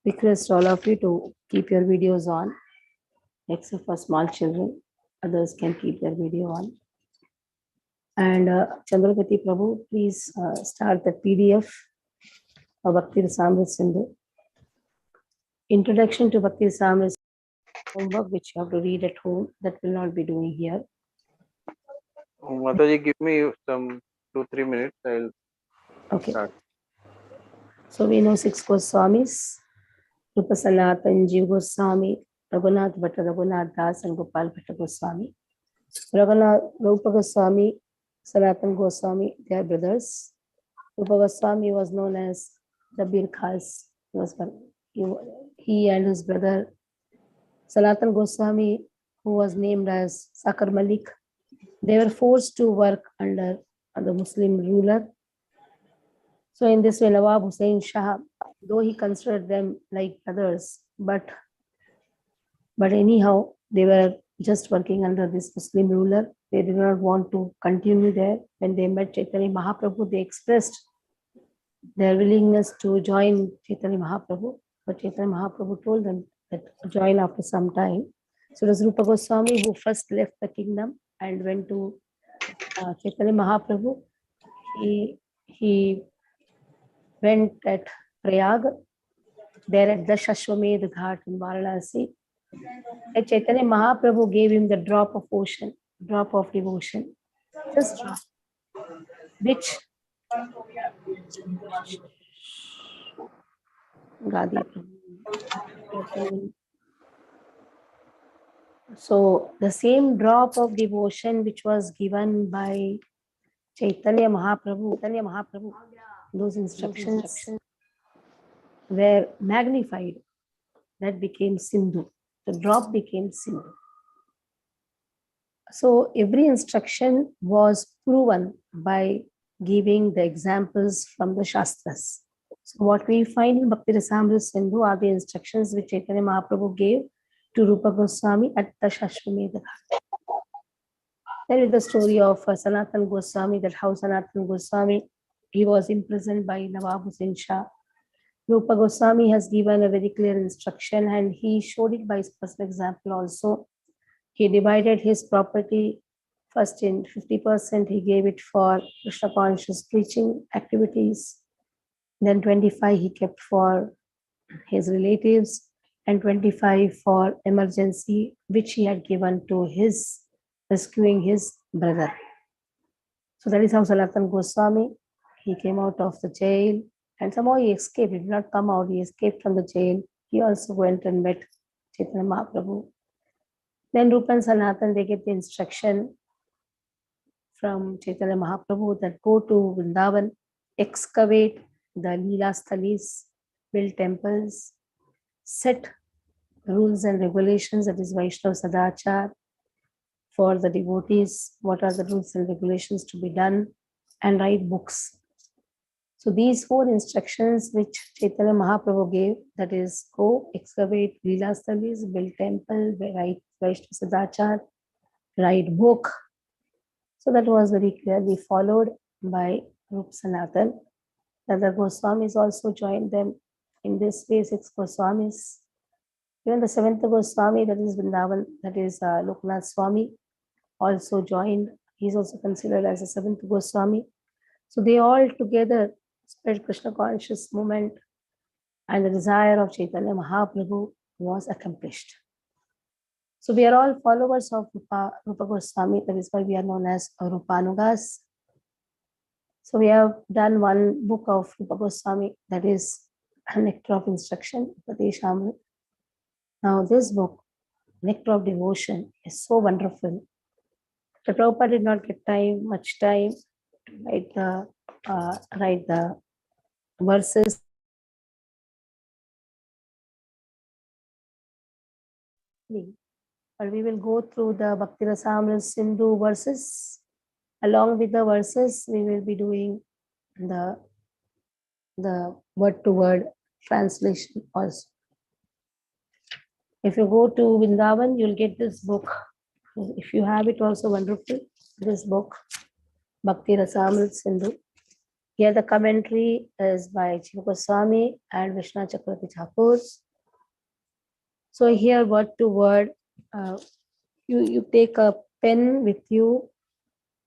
Request all of you to keep your videos on, except for small children. Others can keep their video on. And Chandrakati Prabhu, please start the PDF of Bhakti-rasāmṛta-sindhu. Introduction to Bhakti-rasāmṛta homework, which you have to read at home. That will not be doing here. Mataji, give me some 2-3 minutes. I'll start. So we know 6 Goswamis: Rupa Sanatan, Jiva Goswami, Raghunath Bhatta, Raghunath Das, and Gopal Bhatta Goswami. Rupa Goswami, Sanatan Goswami, they are brothers. Rupa Goswami was known as Rabir Khas. He and his brother Sanatan Goswami, who was named as Sakar Malik, they were forced to work under the Muslim ruler. So in this way, Nawab Hussain Shah, though he considered them like brothers, but anyhow, they were just working under this Muslim ruler. They did not want to continue there. When they met Chaitanya Mahaprabhu, they expressed their willingness to join Chaitanya Mahaprabhu, but Chaitanya Mahaprabhu told them that join after some time. So it was Rupa Goswami who first left the kingdom and went to Chaitanya Mahaprabhu. He went at Prayag, there at the Dashashwamedh Ghat in Varanasi. And Chaitanya Mahaprabhu gave him the drop of devotion, just drop, which so the same drop of devotion which was given by Chaitanya Mahaprabhu, those instructions were magnified. That became Sindhu. The drop became Sindhu. So every instruction was proven by giving the examples from the Shastras. So what we find in Bhakti-rasāmṛta-sindhu are the instructions which Chaitanya Mahaprabhu gave to Rupa Goswami at the Dashashwamedh Ghat. Then is the story of Sanatan Goswami, that how Sanatan Goswami, he was imprisoned by Nawab Hussain Shah. Rupa Goswami has given a very clear instruction, and he showed it by his personal example also. He divided his property first in 50%, he gave it for Krishna conscious preaching activities. Then 25 he kept for his relatives, and 25 for emergency, which he had given to his rescuing his brother. So that is how Sanatan Goswami, he came out of the jail, and somehow he escaped. He did not come out, he escaped from the jail. He also went and met Chaitanya Mahaprabhu. Then Rupa and Sanatan, they get the instruction from Chaitanya Mahaprabhu that go to Vrindavan, excavate the Leela Sthalis, build temples, set rules and regulations, that is Vaishnava Sadachar, for the devotees, what are the rules and regulations to be done, and write books. So these 4 instructions which Chaitanya Mahaprabhu gave, that is, go, excavate Leela Sthalis, build temple, write Vaishnava Sadachar, write book. So that was very clearly followed by Rupa Sanatan. The other Goswamis also joined them. In this way, 6 Goswamis. Even the 7th Goswami, that is Vrindavan, that is Loknath Swami, also joined. He is also considered as a 7th Goswami. So they all together spread Krishna conscious movement, and the desire of Chaitanya Mahaprabhu was accomplished. So we are all followers of Rupa Goswami. That is why we are known as Rupanugas. So we have done one book of Rupa Goswami, that is Nectar of Instruction, Bhakti Shastri. Now this book, Nectar of Devotion, is so wonderful. The Prabhupada did not get much time to write the verses. But we will go through the Bhakti-rasāmṛta-sindhu verses. Along with the verses, we will be doing the word-to-word translation also. If you go to Vrindavan, you'll get this book. If you have it, also wonderful. This book, Bhakti-rasāmṛta-sindhu. Here the commentary is by Jiva Goswami and Vishnu Chakravarti Thakur. So here word to word, you take a pen with you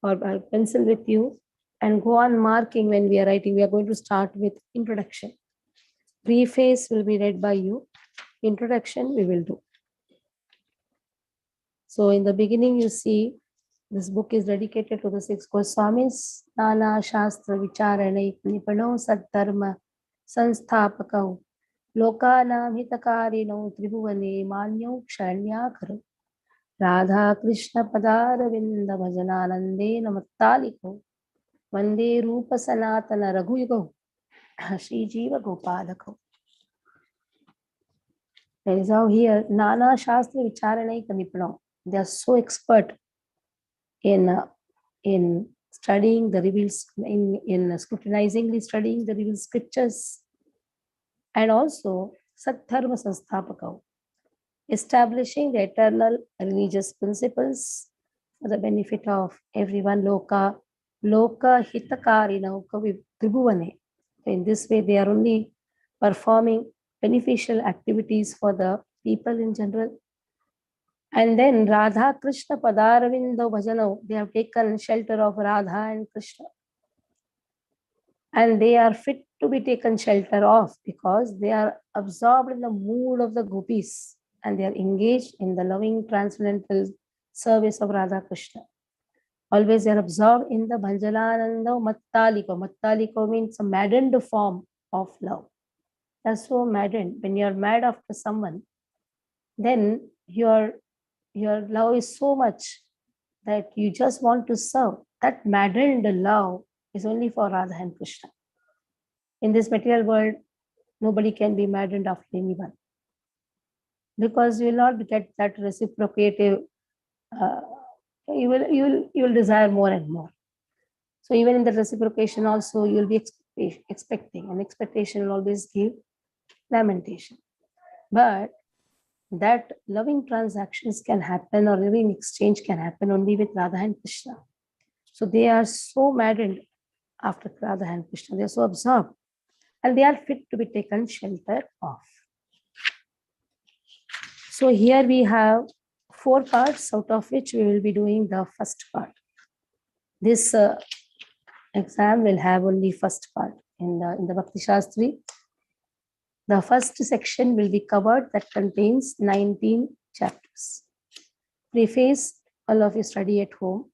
or a pencil with you and go on marking when we are writing. We are going to start with introduction. Preface will be read by you. Introduction we will do. So in the beginning you see this book is dedicated to the 6 Goswamis. Nana Shastra Vicharanai Nipano Saddharma Sansthapakai Lokanam Hitakarino Tribhuvane Manyo Kshanyakaru Radha Krishna Padaravinda Bhajananande Namattaliko Vande Rupa Sanatana Raghuyugo Shri Jiva Gopalako. That is how here Nana Shastra Vicharanai Nipano. They are so expert in studying the revealed, in scrutinizingly studying the revealed scriptures, and also Saddharma Sansthapakai, establishing the eternal religious principles for the benefit of everyone. Loka Hitakarina Tribhuvane. In this way, they are only performing beneficial activities for the people in general. And then Radha Krishna Padaravindo Bhajano, they have taken shelter of Radha and Krishna. And they are fit to be taken shelter of because they are absorbed in the mood of the gopis and they are engaged in the loving transcendental service of Radha Krishna. Always they are absorbed in the Bhanjalananda Mattaliko. Mattaliko means a maddened form of love. They are so maddened. When you are mad after someone, then your love is so much that you just want to serve. That maddened love is only for Radha and Krishna. In this material world, nobody can be maddened after anyone because you will not get that reciprocative. You will desire more and more. So even in the reciprocation also, you will be expecting, and expectation will always give lamentation. But that loving transactions can happen or loving exchange can happen only with Radha and Krishna. So they are so maddened after Radha and Krishna. They are so absorbed and they are fit to be taken shelter of. So here we have 4 parts, out of which we will be doing the first part. This exam will have only first part in the Bhakti Shastri. The first section will be covered that contains 19 chapters. Preface, all of you study at home.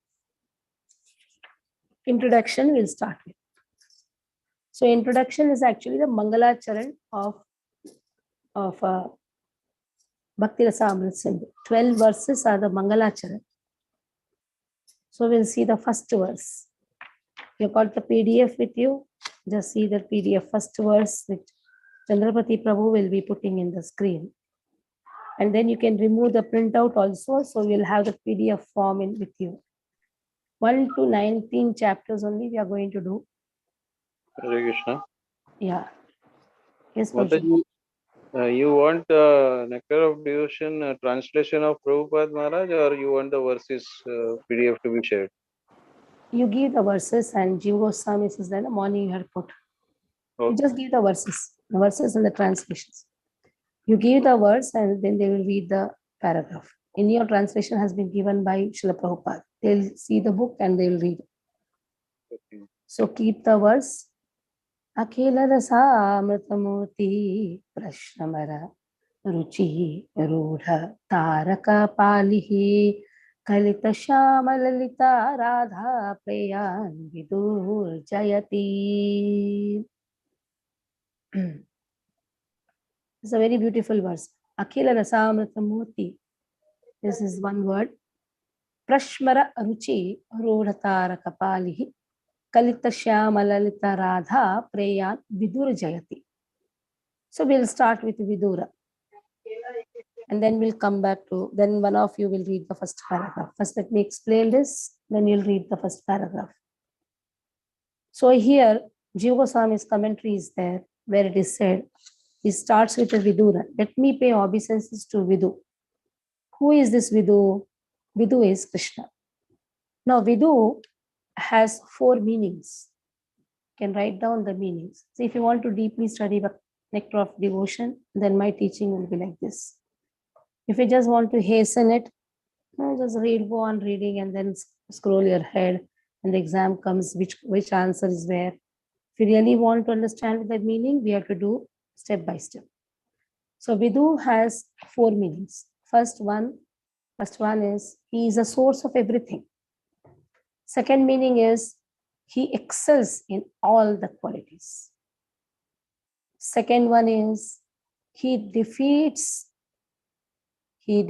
Introduction we'll start with. So introduction is actually the Mangalacharan of Bhakti-rasāmṛta-sindhu. 12 verses are the Mangalacharan. So we'll see the first verse. You got the PDF with you. Just see the PDF first verse which Chandrapati Prabhu will be putting in the screen. And then you can remove the printout also. So we'll have the PDF form in with you. 1 to 19 chapters only we are going to do. Hare Krishna. Yeah. Yes, Mataji, you want Nectar of Devotion translation of Prabhupada Maharaj, or you want the verses PDF to be shared? You give the verses and Jiva Goswami says that in the morning you had put. Okay. You just give the verses and the translations. You give the verse and then they will read the paragraph. In your translation has been given by Srila Prabhupada. They'll see the book and they'll read. Okay. So keep the verse. Akhila rasāmṛta-murti prashnamara ruchi rudha taraka palihi kalita shama lalita radha preyan vidur jayati. It's a very beautiful verse. Akhila rasāmṛta-murti. This is one word. Prashmara ruchi rudha palihi kalita shama lalita radha preyan vidur jayati. So we'll start with Vidura. And then we'll come back to, then one of you will read the first paragraph. First, let me explain this, then you'll read the first paragraph. So here, Jiva Goswami's commentary is there, where it is said, he starts with the Vidura. Let me pay obeisances to Vidu. Who is this Vidu? Vidu is Krishna. Now, Vidu has 4 meanings. can write down the meanings. So if you want to deeply study the Nectar of Devotion, then my teaching will be like this. If you just want to hasten it, just read, go on reading, and then scroll your head, and the exam comes, which answer is where. If you really want to understand the meaning, we have to do step by step. So Vidu has 4 meanings. First one is he is a source of everything. Second meaning is he excels in all the qualities. Second one is he defeats the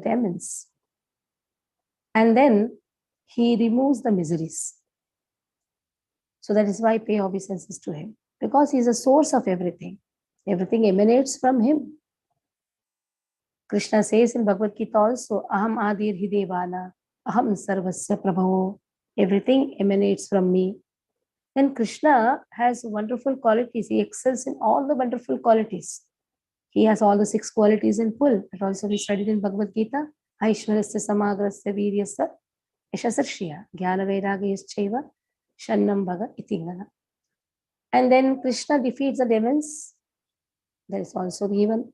demons. And then he removes the miseries. So that is why pay obeisances to him, because he is a source of everything. Everything emanates from him. Krishna says in Bhagavad Gita also, Aham Adir Hi Devana, Aham Sarvasya Prabhavo. Everything emanates from me. Then Krishna has wonderful qualities. He excels in all the wonderful qualities. He has all the 6 qualities in full. That also we studied in Bhagavad Gita. Aishwarasya Samagrasya Viryasya Yashasarshya Jnana Vairagyaschaiva Shannam Bhaga Itingana. And then Krishna defeats the demons. That is also given.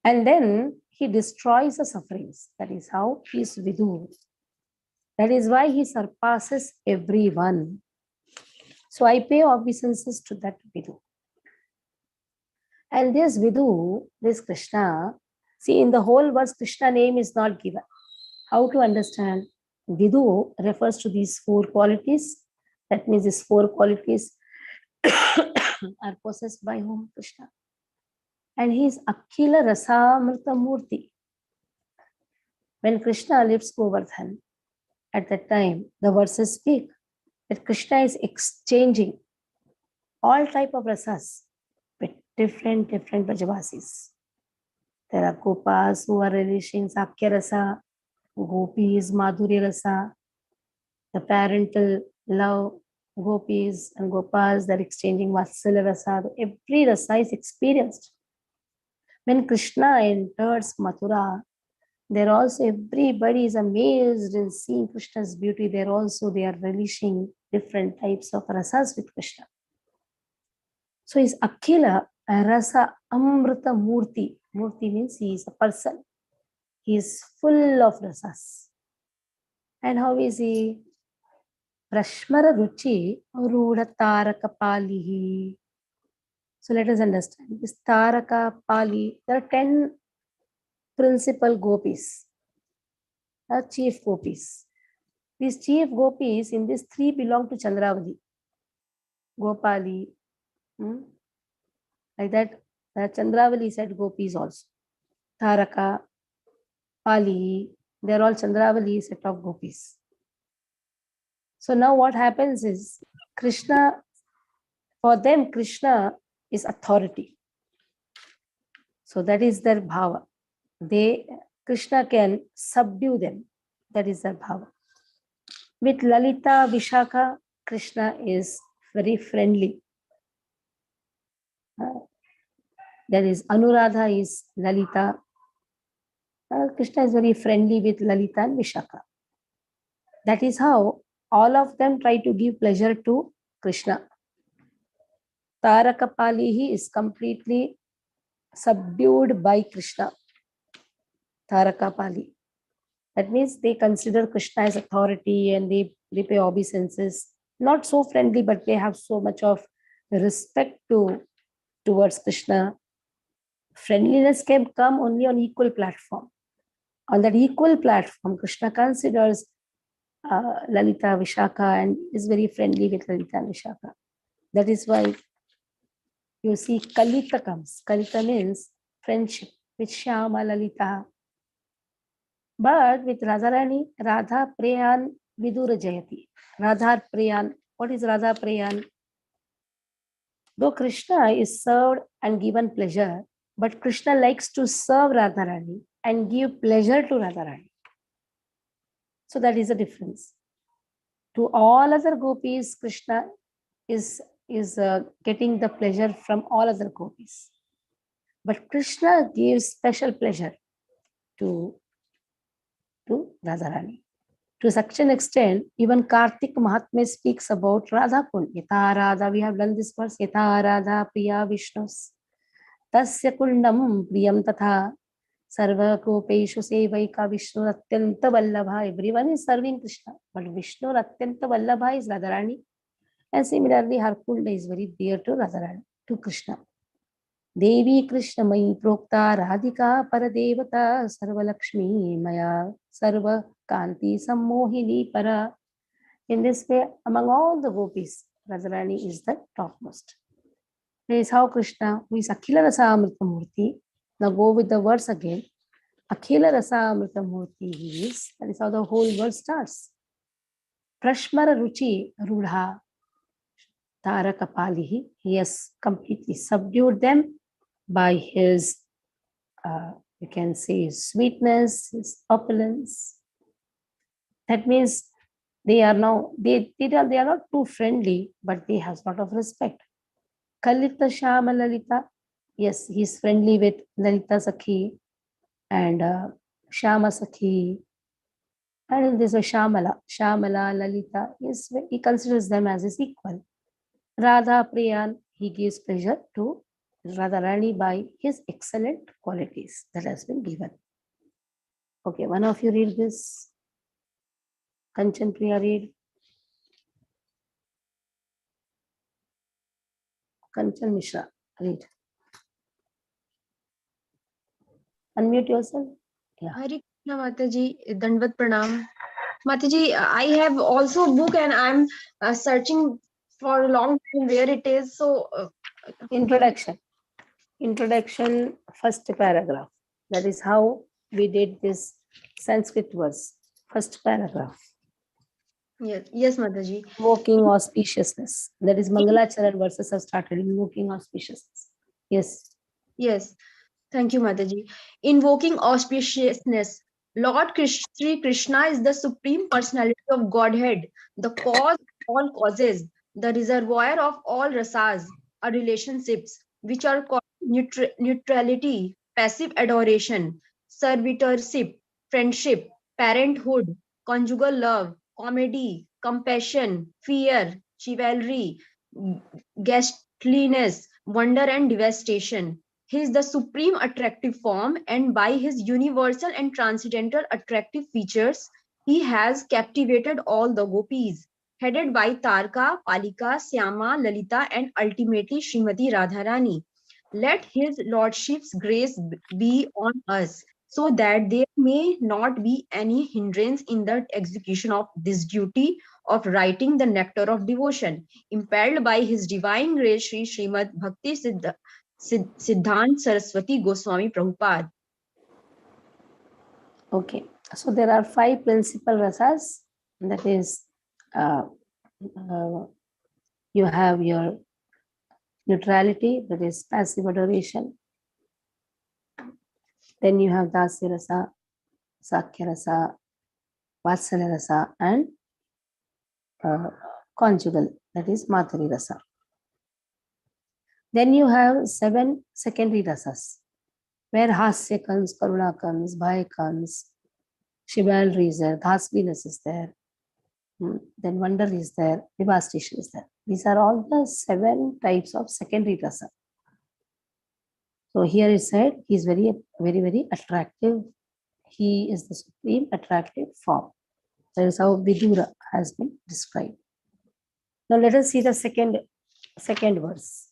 And then he destroys the sufferings. That is how he is Vidu. That is why he surpasses everyone. So I pay obeisances to that Vidu. And this Vidu, this Krishna, see, in the whole verse, Krishna name is not given. How to understand? Vidu refers to these 4 qualities. That means these 4 qualities are possessed by whom? Krishna. And he is Bhakti-rasāmṛta-sindhu. When Krishna lifts Govardhan, at that time, the verses speak that Krishna is exchanging all type of rasas with different Brajavasis. There are Gopas who are relishing Sakya rasa, Gopis, Madhurya rasa, the parental love, Gopis and Gopas, they're exchanging Vatsalya rasa. Every rasa is experienced. When Krishna enters Mathura, there also everybody is amazed in seeing Krishna's beauty. They are relishing different types of rasas with Krishna. So he's Akhila Rasa Amrita Murti. Murti means he is a person. He is full of rasas. And how is he? Prashmara Ruchi Rudha Taraka Palihi. So let us understand. This Taraka Pali, there are 10 principal gopis, chief gopis. These chief gopis in these 3 belong to Chandravali. Gopali, like that, Chandravali said gopis also. Taraka, Pali, they are all Chandravali set of gopis. So now what happens is, Krishna, for them, Krishna is authority. So that is their bhava. Krishna can subdue them. That is their bhava. With Lalita, Vishakha, Krishna is very friendly. That is, Anuradha is Lalita. Krishna is very friendly with Lalita and Vishakha. That is how all of them try to give pleasure to Krishna. Tarakapalihi is completely subdued by Krishna. Tarakapali. That means they consider Krishna as authority and they pay obeisances. Not so friendly, but they have so much of respect towards Krishna. Friendliness can come only on equal platform. On that equal platform, Krishna considers Lalita, Vishakha and is very friendly with Lalita and Vishakha. That is why you see Kalita comes. Kalita means friendship with Shyama, Lalita. But with Radharani, Radha Preyan Vidura Jayati. Radha Preyan. What is Radha Preyan? Though Krishna is served and given pleasure, but Krishna likes to serve Radharani and give pleasure to Radharani. So that is the difference. To all other gopis, Krishna is getting the pleasure from all other gopis. But Krishna gives special pleasure to Radharani. To such an extent, even Kartik Mahatmya speaks about Radha Kund. Yatha Radha, we have learned this verse. Yatha Radha Priya Vishnus. Tasya Kundam Priyam Tatha. Sarva Kopeshu Sevaika Vishnu Atyanta Vallabha. Everyone is serving Krishna, but Vishnu Atyanta Vallabha is Radharani. And similarly, her Kunda is very dear to Radharani, to Krishna. Devi Krishna Mai Prokta Radhika Paradevata Sarva Lakshmi Maya Sarva Kanti Sammohini Para. In this way, among all the gopis, Radharani is the topmost. This is how Krishna, who is Bhakti-rasāmṛta-sindhu. Now go with the verse again. Bhakti-rasāmṛta-sindhu he is. That is how the whole verse starts. Prashmara Ruchi Rudha Tarakapalihi. He has completely subdued them by his, you can say, his sweetness, his opulence. That means they are now, they are not too friendly, but they have a lot of respect. Kalita Shama Lalita. Yes, he is friendly with Lalita Sakhi and Shama Sakhi. And there's a Shamala, Lalita. Yes, he considers them as his equal. Radha Priyan, he gives pleasure to Radharani by his excellent qualities that has been given. Okay, one of you read this. Kanchan Priya, read. Kanchan Mishra, read. Unmute yourself. Yeah. Hare Krishna Mataji, Dandvat Pranam. Mataji, I have also a book and I'm searching for a long time where it is. So, Introduction, first paragraph. That is how we did this Sanskrit verse. First paragraph. yes, Mataji. Invoking auspiciousness. That is Mangalacharan verses have started. Invoking auspiciousness. Yes. Yes. Thank you, Mataji. Invoking auspiciousness. Lord Sri Krishna is the Supreme Personality of Godhead, the cause of all causes, the reservoir of all rasas, or relationships, which are called neutrality, passive adoration, servitorship, friendship, parenthood, conjugal love, comedy, compassion, fear, chivalry, ghastliness, wonder, and devastation. He is the supreme attractive form, and by his universal and transcendental attractive features, he has captivated all the gopis, headed by Tarka, Palika, Syama, Lalita, and ultimately Srimati Radharani. Let his lordship's grace be on us, so that there may not be any hindrance in the execution of this duty of writing the Nectar of Devotion, impelled by his divine grace, Srimad Bhakti Siddhant Saraswati Goswami Prabhupada. Okay. So there are 5 principal rasas. That is, you have your neutrality, that is passive adoration. Then you have Dasya rasa, Sakya rasa, Vatsalya rasa, and conjugal, that is Madhuri rasa. Then you have 7 secondary rasas, where Hasya comes, Karuna comes, Bhaya comes, chivalry is there, Dhasviness is there, then wonder is there, devastation is there. These are all the 7 types of secondary rasa. So here it said he is very, very, very attractive. He is the supreme attractive form. That is how Vidura has been described. Now let us see the second verse.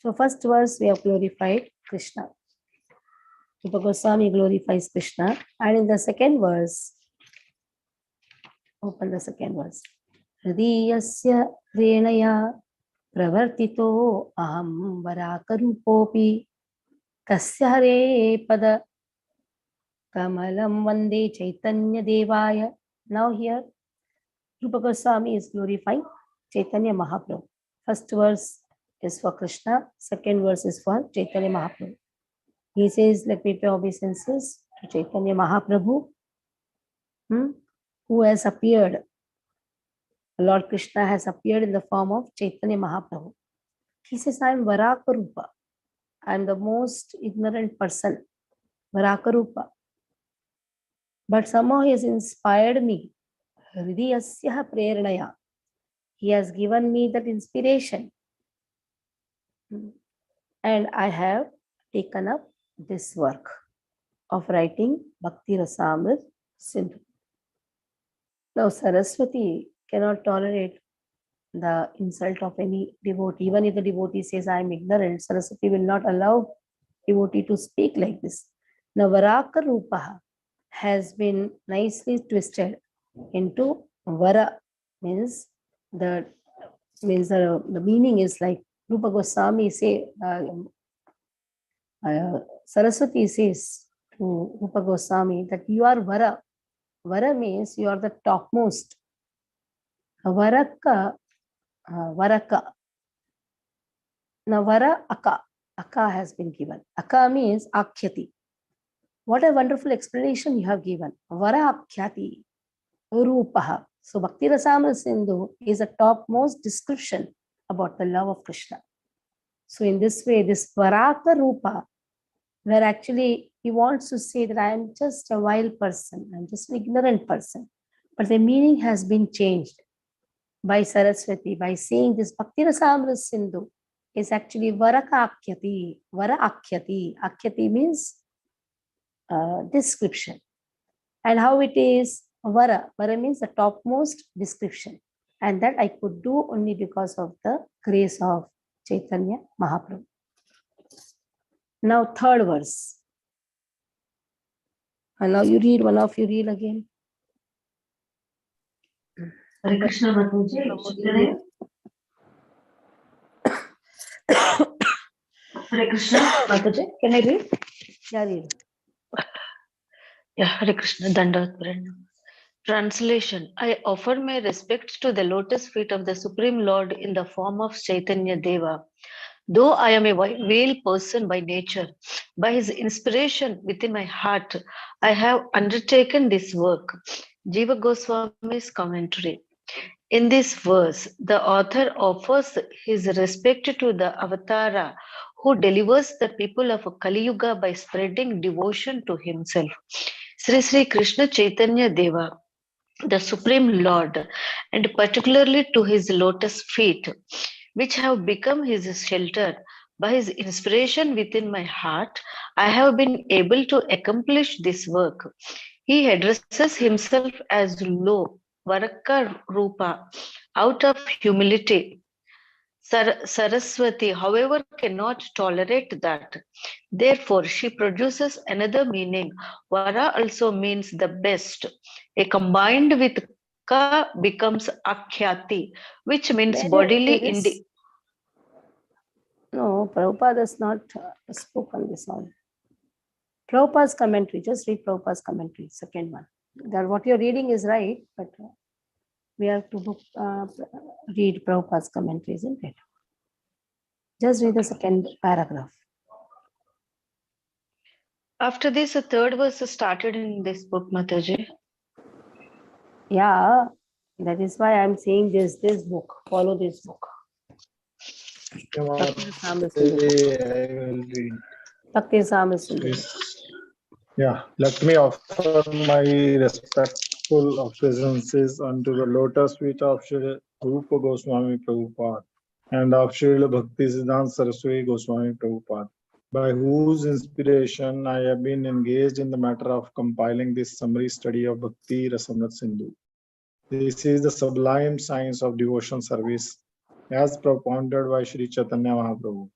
So first verse we have glorified Krishna. Rupa Goswami glorifies Krishna, and in the second verse, open the second verse. Hridiyasya renaya pravartito aham varakarupopi tasya hare pada kamalam vande chaitanya devaya. Now here Rupa Goswami is glorifying Chaitanya Mahaprabhu. First verse is for Krishna, second verse is for Chaitanya Mahaprabhu. He says, let me pay obeisances to Chaitanya Mahaprabhu, who has appeared. Lord Krishna has appeared in the form of Chaitanya Mahaprabhu. He says, I am Varakarupa. I am the most ignorant person. Varakarupa. But somehow he has inspired me. Hridiyasya preranaya. He has given me that inspiration. And I have taken up this work of writing Bhakti-rasāmṛta-sindhu. Now, Saraswati cannot tolerate the insult of any devotee. Even if the devotee says, I am ignorant, Saraswati will not allow devotee to speak like this. Now, Varaka Rupaha has been nicely twisted into Vara, means the meaning is like Rupa Goswami say, Saraswati says to Rupa Goswami that you are Vara. Vara means you are the topmost. Varaka. Now, Vara Aka. Aka has been given. Aka means Akhyati. What a wonderful explanation you have given. Vara Akhyati. Rupaha. So, Bhakti-rasāmṛta-sindhu is a topmost description about the love of Krishna. So, in this way, this Varaka Rupa, where actually he wants to say that I am just a wild person, I'm just an ignorant person. But the meaning has been changed by Saraswati by saying this Bhakti-rasāmṛta-sindhu is actually Varaka Akhyati. Vara Akhyati. Akhyati means description. And how it is Vara. Vara means the topmost description. And that I could do only because of the grace of Chaitanya Mahaprabhu. Now, third verse. And now you read, one of you read again. Hare Krishna Mataji. Hare Krishna Mataji. Can I read? Yeah, read. Yeah, Hare Krishna Dandavat Pranam. Translation. I offer my respects to the lotus feet of the Supreme Lord in the form of Chaitanya Deva. Though I am a veiled person by nature, by his inspiration within my heart, I have undertaken this work. Jiva Goswami's commentary. In this verse, the author offers his respect to the Avatara who delivers the people of Kali Yuga by spreading devotion to himself. Sri Sri Krishna Chaitanya Deva, the Supreme Lord, and particularly to his lotus feet, which have become his shelter. By his inspiration within my heart, I have been able to accomplish this work. He addresses himself as low, Varaka Rupa, out of humility. Saraswati, however, cannot tolerate that. Therefore, she produces another meaning. Vara also means the best. A combined with Ka becomes Akhyati, which means bodily. No, Prabhupada has not spoken this all. Prabhupada's commentary, just read Prabhupada's commentary, second one. That what you're reading is right, but we have to read Prabhupada's commentary, isn't it? Just read the second paragraph. After this, a third verse started in this book, Mataji. Yeah, that is why I'm saying this book, follow this book. Bhakti-rasāmṛta-sindhu. I will read. Bhakti-rasāmṛta-sindhu. Yeah, let me offer my respectful obeisances unto the lotus feet of Sri Rupa Goswami Prabhupada and of Sri Bhaktisiddhanta Saraswati Goswami Prabhupada, by whose inspiration I have been engaged in the matter of compiling this summary study of Bhakti-rasāmṛta-sindhu. This is the sublime science of devotion service as propounded by Sri Chaitanya Mahaprabhu,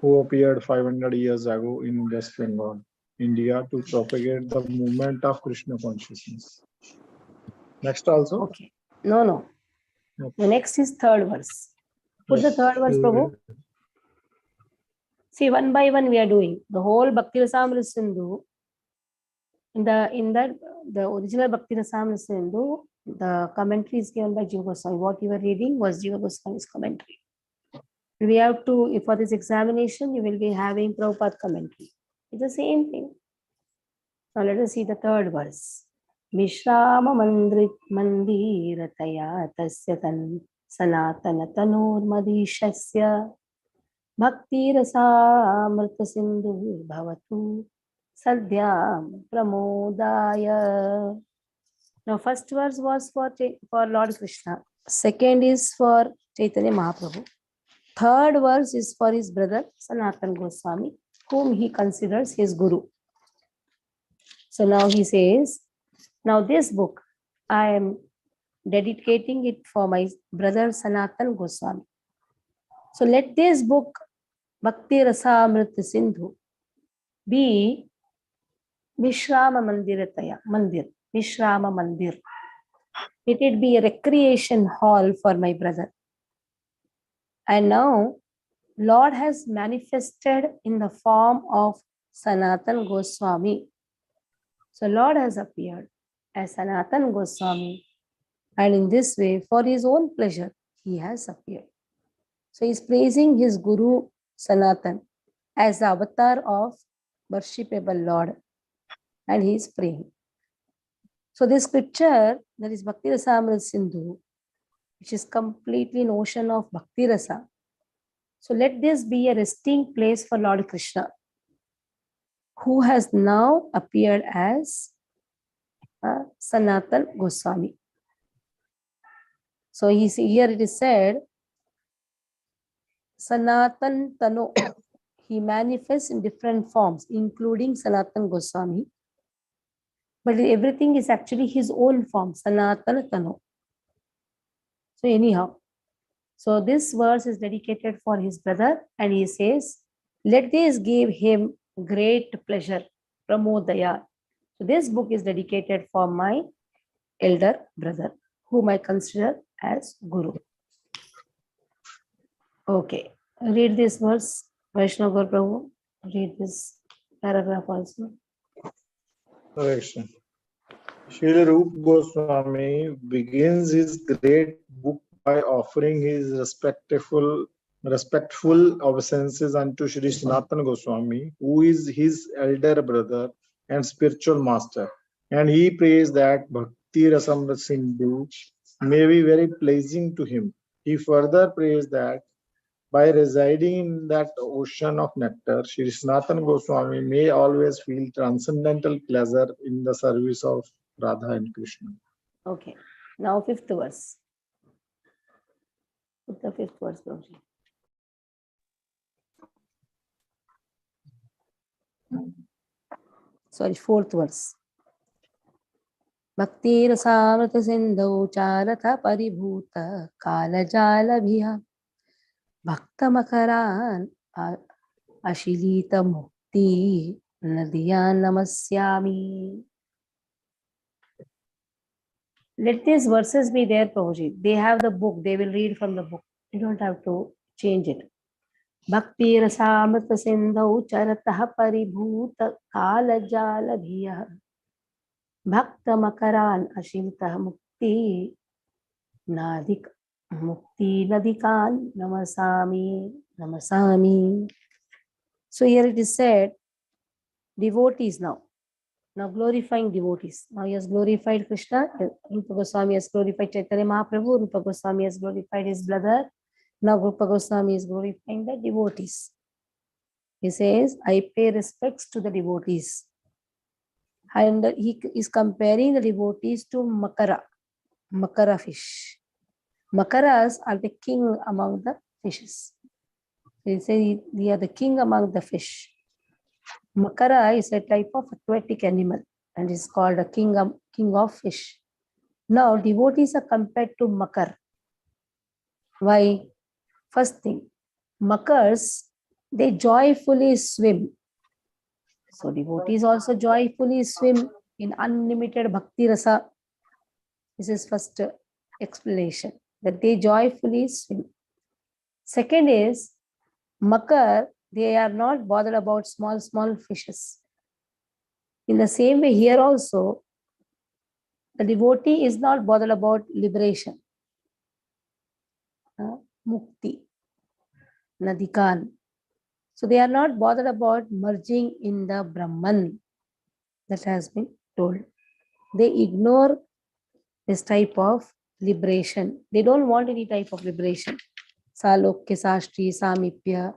who appeared 500 years ago in West Bengal, India, to propagate the movement of Krishna consciousness. Next also? Okay. No. Okay. The next is third verse. Put the third verse, Prabhu. See, one by one we are doing. The whole Bhakti-rasāmṛta-sindhu, in the original Bhakti-rasāmṛta-sindhu, the commentary is given by Jiva Goswami. What you were reading was Jiva Goswami's commentary. We have to, for this examination, you will be having Prabhupada commentary. It's the same thing. Now let us see the third verse. Vishrama mandirataya tasya tan sanatana tanur madishasya bhakti rasa amrita sindhu bhavatu Sadhyam Pramodaya. Now, first verse was for Lord Krishna. Second is for Chaitanya Mahaprabhu. Third verse is for his brother Sanatana Goswami, whom he considers his guru. So now he says, now this book, I am dedicating it for my brother Sanatana Goswami. So let this book, Bhakti-rasāmṛta-sindhu, be Vishrama Mandir. Vishrama Mandir. Let it be a recreation hall for my brother. And now, Lord has manifested in the form of Sanatana Goswami. So Lord has appeared as Sanatana Goswami, and in this way, for his own pleasure, he has appeared. So he is praising his Guru Sanatan as the avatar of worshipable Lord, and he is praying. So this scripture, that is Bhakti-rasāmṛta-sindhu, which is completely notion of Bhakti Rasa. So let this be a resting place for Lord Krishna, who has now appeared as Sanatana Goswami. So here it is said, Sanatan Tano, he manifests in different forms, including Sanatana Goswami. But everything is actually his own form, Sanatana Tano. So anyhow, so this verse is dedicated for his brother, and he says, let this give him great pleasure, Pramodaya. So this book is dedicated for my elder brother, whom I consider as Guru. Okay, read this verse, Vaishnava Prabhu. Read this paragraph also. Correction. Srila Rupa Goswami begins his great book by offering his respectful obeisances unto Sri Sanatana Goswami, who is his elder brother and spiritual master. And he prays that Bhakti-rasāmṛta-sindhu may be very pleasing to him. He further prays that by residing in that ocean of nectar, Sri Sanatana Goswami may always feel transcendental pleasure in the service of Radha and Krishna. Okay, now fifth verse. Put the fifth verse, Prabhuji. Sorry, fourth verse. Bhakti-rasāmṛta-sindhu charatha paribhuta kalajālabhiya bhaktamakaran ashilita mukti nadiyan namasyami. Let these verses be there, Prabhuji. They have the book. They will read from the book. You don't have to change it. Bhakti-rasāmṛta-sindhu charatah paribhuta kalajālabhiya bhaktamakaran ashilita mukti nadikan namasami. So here it is said, devotees now glorifying devotees. Now he has glorified Krishna. Rupa Goswami has glorified Chaitanya Mahaprabhu. Rupa Goswami has glorified his brother. Now Rupa Goswami is glorifying the devotees. He says, I pay respects to the devotees. And he is comparing the devotees to Makara fish. Makaras are the king among the fishes. They say they are the king among the fish. Makara is a type of aquatic animal and is called a king of fish. Now devotees are compared to Makar. Why? First thing, Makars, they joyfully swim. So devotees also joyfully swim in unlimited bhakti rasa. This is first explanation, that they joyfully swim. Second is, Makar, they are not bothered about small fishes. In the same way, here also, the devotee is not bothered about liberation. Mukti, Nadikan. So they are not bothered about merging in the Brahman that has been told. They ignore this type of liberation. They don't want any type of liberation. Salokya, Sastri, Samipya.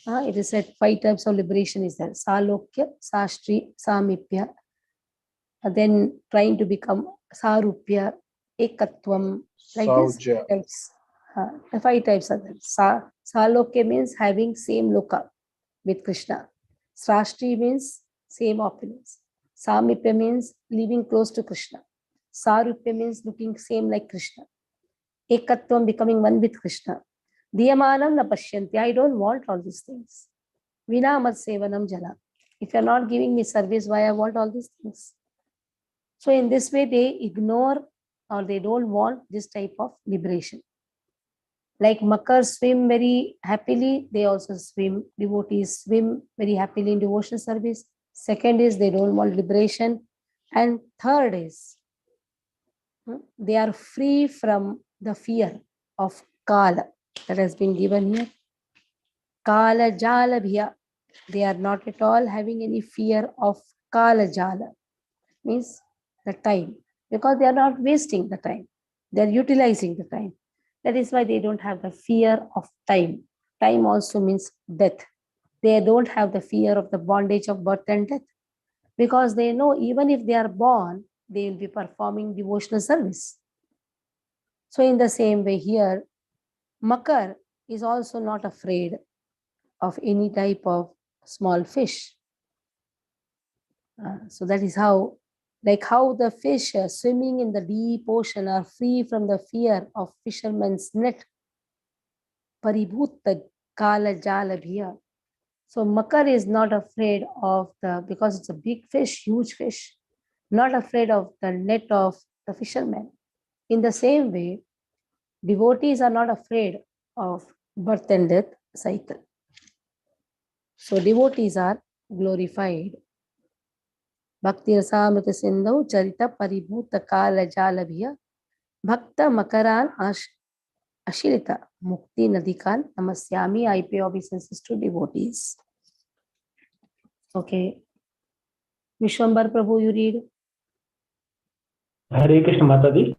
It is said 5 types of liberation is there. Salokya, Sastri, Samipya. Then trying to become Sarupya, Ekatvam, like this. Sauja. Types. The 5 types are there. Salokya means having same loka with Krishna. Srashti means same opulence. Samipya means living close to Krishna. Sarupya means looking same like Krishna. Ekatvam, becoming one with Krishna. Diyamanam na pashyanti. I don't want all these things. Vina mat sevanam jala. If you are not giving me service, why I want all these things? So in this way, they ignore or they don't want this type of liberation. Like Makar swim very happily, they also swim. Devotees swim very happily in devotional service. Second is they don't want liberation. And third is they are free from the fear of Kala that has been given here. Kala Jala Bhiya. They are not at all having any fear of Kala Jala. Means the time. Because they are not wasting the time. They are utilizing the time. That is why they don't have the fear of time. Time also means death. They don't have the fear of the bondage of birth and death. Because they know even if they are born, they will be performing devotional service. So in the same way here, Makar is also not afraid of any type of small fish. So that is how, like how the fish swimming in the deep ocean are free from the fear of fisherman's net. Paribhutta Kala Jala Bhiya. So Makar is not afraid of because it's a big fish, huge fish, not afraid of the net of the fisherman. In the same way, devotees are not afraid of birth and death cycle. So devotees are glorified. Bhakti-rasāmṛta-sindhu charita paribhuta kala jala bhiya bhakta makaran ashilita mukti nadikan namasyami. I pay obeisances to devotees. Okay. Vishwambar Prabhu, you read. Hare Krishna Mataji.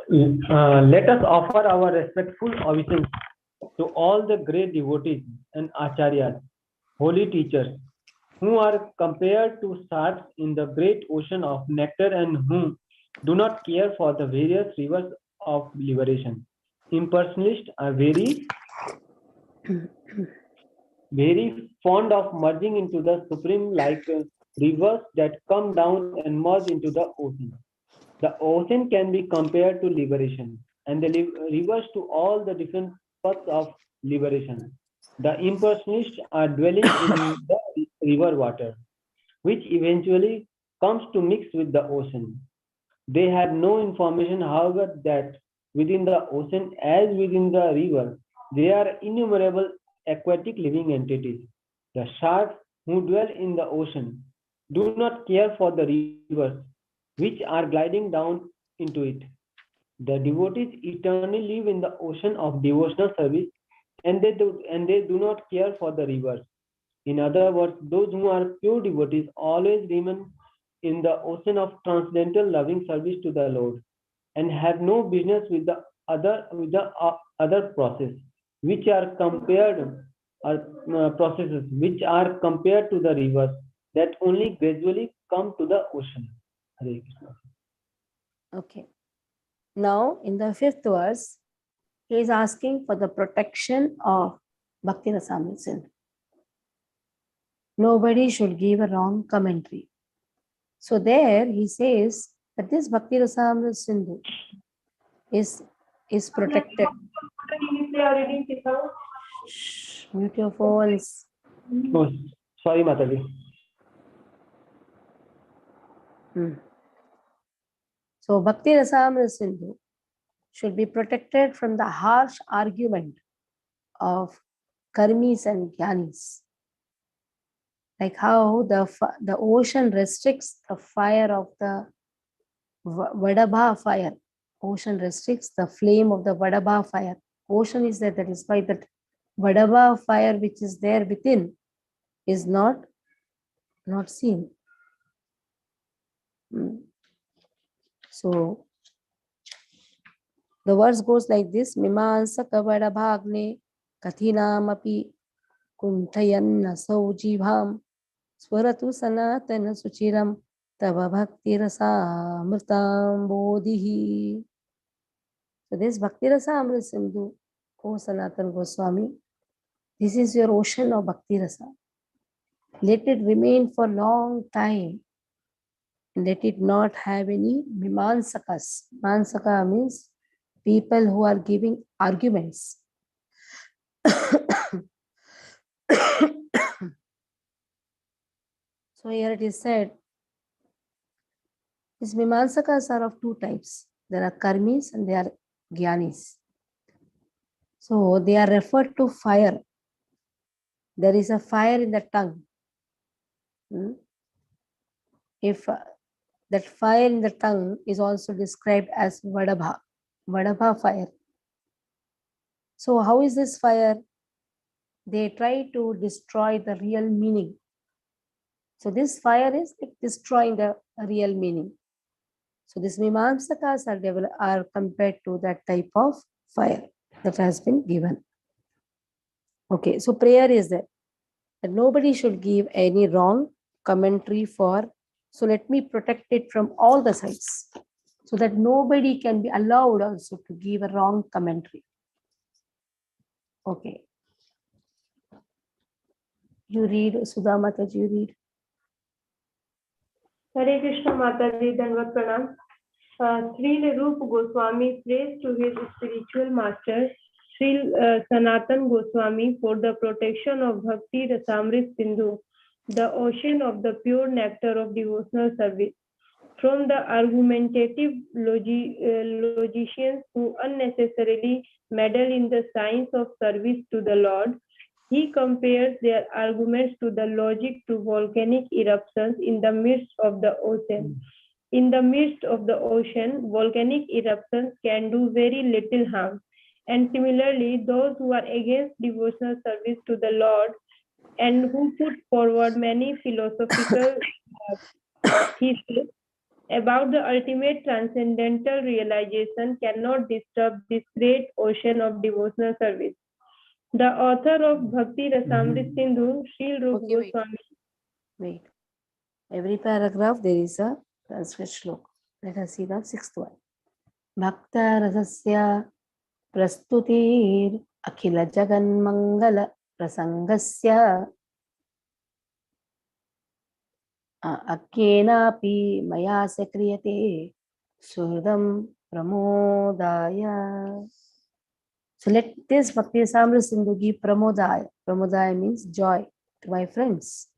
Let us offer our respectful obeisance to all the great devotees and acharyas, holy teachers, who are compared to sharks in the great ocean of nectar and who do not care for the various rivers of liberation. Impersonalists are very fond of merging into the supreme like rivers that come down and merge into the ocean. The ocean can be compared to liberation and the rivers to all the different paths of liberation. The impersonalists are dwelling in the river water, which eventually comes to mix with the ocean. They have no information, however, that within the ocean as within the river, there are innumerable aquatic living entities. The sharks who dwell in the ocean do not care for the rivers which are gliding down into it. The devotees eternally live in the ocean of devotional service and they do not care for the rivers. In other words, those who are pure devotees always remain in the ocean of transcendental loving service to the Lord and have no business with the other processes which are compared to the rivers that only gradually come to the ocean. Hare Krishna. Okay. Now, in the 5th verse, he is asking for the protection of Bhakti-rasāmṛta-sindhu. Nobody should give a wrong commentary. So there he says that this Bhakti-rasāmṛta-sindhu is protected. Shh, mute your phones. Oh, sorry, Mataji. So Bhakti-rasāmṛta-sindhu should be protected from the harsh argument of karmis and jnanis. Like how the ocean restricts the fire of the Vadabha fire. Ocean restricts the flame of the Vadabha fire. Ocean is there, that is why that Vadabha fire which is there within is not seen. So the verse goes like this: Mimansaka Vadabhagne Kathinamapi कुंठयन्न सौजीभाम स्वरतु सनातन सुचिरम तव भक्ति-रसामृतां बोधिः. So this Bhakti-rasāmṛta-sindhu, O Sanatana Goswami, this is your ocean of Bhakti Rasa. Let it remain for long time. Let it not have any mimansakas. Mimansaka means people who are giving arguments. So here it is said, these mimansakas are of two types. There are karmis and there are gyanis. So they are referred to fire. There is a fire in the tongue. If that fire in the tongue is also described as Vadabha, Vadabha fire. So how is this fire? They try to destroy the real meaning. So this fire is like destroying the real meaning. So these Mimamsakas are compared to that type of fire that has been given. Okay, so prayer is that nobody should give any wrong commentary for. So let me protect it from all the sides so that nobody can be allowed also to give a wrong commentary. Okay. You read, Sudha Mataji, you read. Hare Krishna Mataji, Dandavat Pranam. Srila Rupa Goswami prays to his spiritual master, Sri Sanatan Goswami, for the protection of Bhakti-rasāmṛta-sindhu, the ocean of the pure nectar of devotional service. From the argumentative logicians who unnecessarily meddle in the science of service to the Lord, he compares their arguments to the logic to volcanic eruptions in the midst of the ocean. In the midst of the ocean, volcanic eruptions can do very little harm. And similarly, those who are against devotional service to the Lord and who put forward many philosophical theses about the ultimate transcendental realization cannot disturb this great ocean of devotional service. The author of Bhakti-rasāmṛta-sindhu, Sri Rupa Goswami. Wait. Every paragraph there is a transcript shloka. Let us see the sixth one. Bhakta rasasya prastutir akhila jagan mangala prasangasya akkenapi maya sakriyate surdam pramodaya. So let this Bhakti-rasāmṛta-sindhu give pramodaya. Pramodaya means joy to my friends.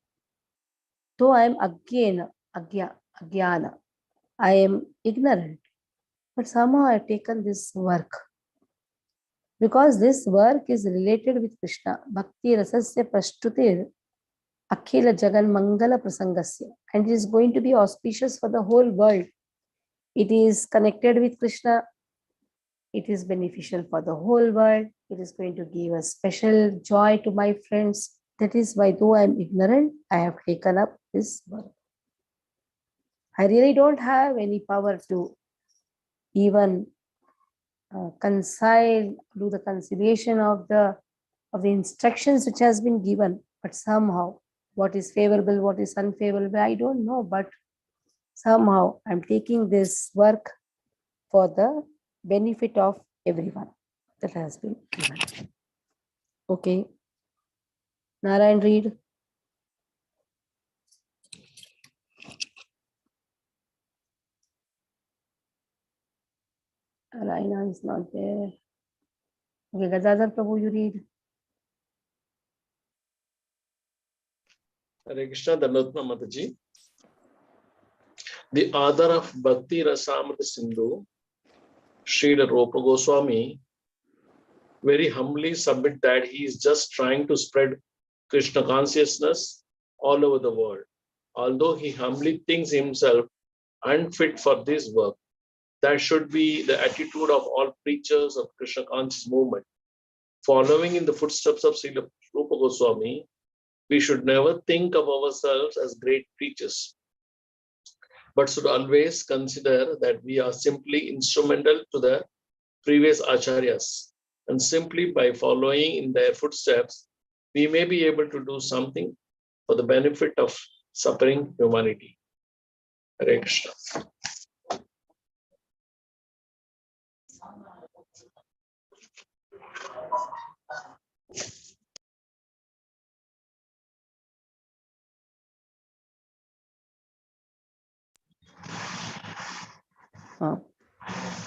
Though I am agyana, I am ignorant, but somehow I have taken this work. Because this work is related with Krishna. Bhakti rasasya prastutir akhila jagan mangala prasangasya. And it is going to be auspicious for the whole world. It is connected with Krishna. It is beneficial for the whole world. It is going to give a special joy to my friends. That is why, though I am ignorant, I have taken up this work. I really don't have any power to even do the conciliation of the instructions which has been given. But somehow, what is favorable, what is unfavorable, I don't know. But somehow, I'm taking this work for the benefit of everyone that has been given. Okay. Narayan, read. Raina is not there. Okay, Gadadhar Prabhu, you read. Hare Krishna, Dandavat Mataji. The author of Bhakti-rasāmṛta-sindhu, Sri Rupa Goswami, very humbly submit that he is just trying to spread Krishna consciousness all over the world. Although he humbly thinks himself unfit for this work, that should be the attitude of all preachers of Krishna conscious movement. Following in the footsteps of Sri Rupa Goswami, we should never think of ourselves as great preachers, but should always consider that we are simply instrumental to the previous acharyas, and simply by following in their footsteps, we may be able to do something for the benefit of suffering humanity. Hare Krishna.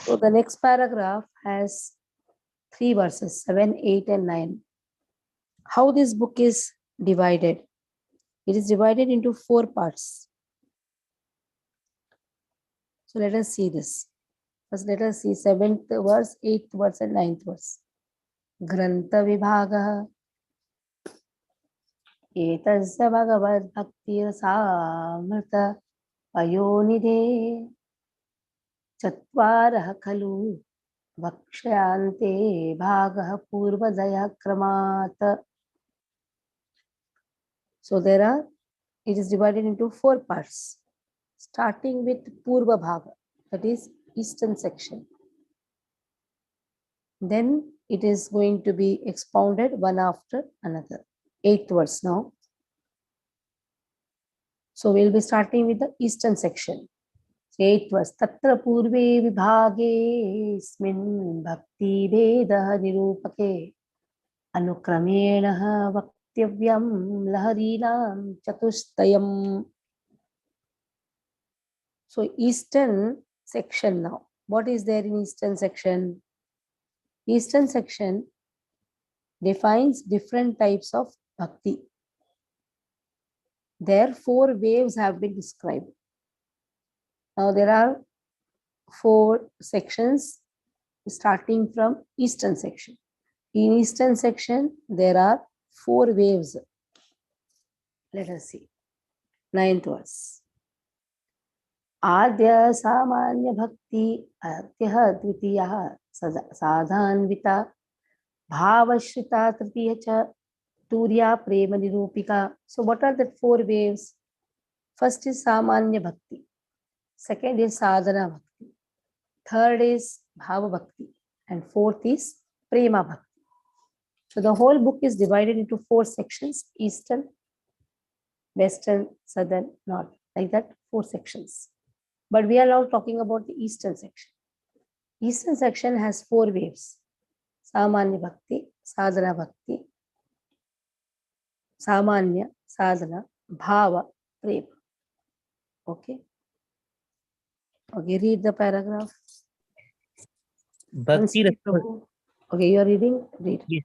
So the next paragraph has 3 verses, 7, 8, and 9. How this book is divided? It is divided into 4 parts. So let us see this. First, let us see 7th verse, 8th verse, and 9th verse. Grantha vibhagah etasya bhagavad Bhakti-rasāmṛta-sindhu Chatvarah khalu vakshayante bhagah purvadaya kramat. So it is divided into 4 parts, starting with Purva Bhaga, that is eastern section. Then it is going to be expounded one after another. 8th verse now. So we'll be starting with the eastern section. 8th verse. Tatra purve vibhage ismin bhakti vedah nirupake anukramena vaktivyam laharinam chatustayam. So eastern section now. What is there in eastern section? Eastern section defines different types of bhakti. There 4 waves have been described. Now there are 4 sections starting from eastern section. In eastern section, there are 4 waves. Let us see. 9th verse. Adya samanya bhakti adhyah dvitiyah sadhanvita bhavashrita tritiya cha turya prema nirupika. So what are the 4 waves? First is samanya bhakti. Second is sadhana bhakti. Third is bhava bhakti. And 4th is prema bhakti. So the whole book is divided into 4 sections: eastern, western, southern, north. Like that, 4 sections. But we are now talking about the eastern section. Eastern section has 4 waves: Samanya Bhakti, Sadhana Bhakti, Samanya, Sadhana, Bhava, Prema. Okay. Okay, read the paragraph. Okay, you are reading? Read. Yes.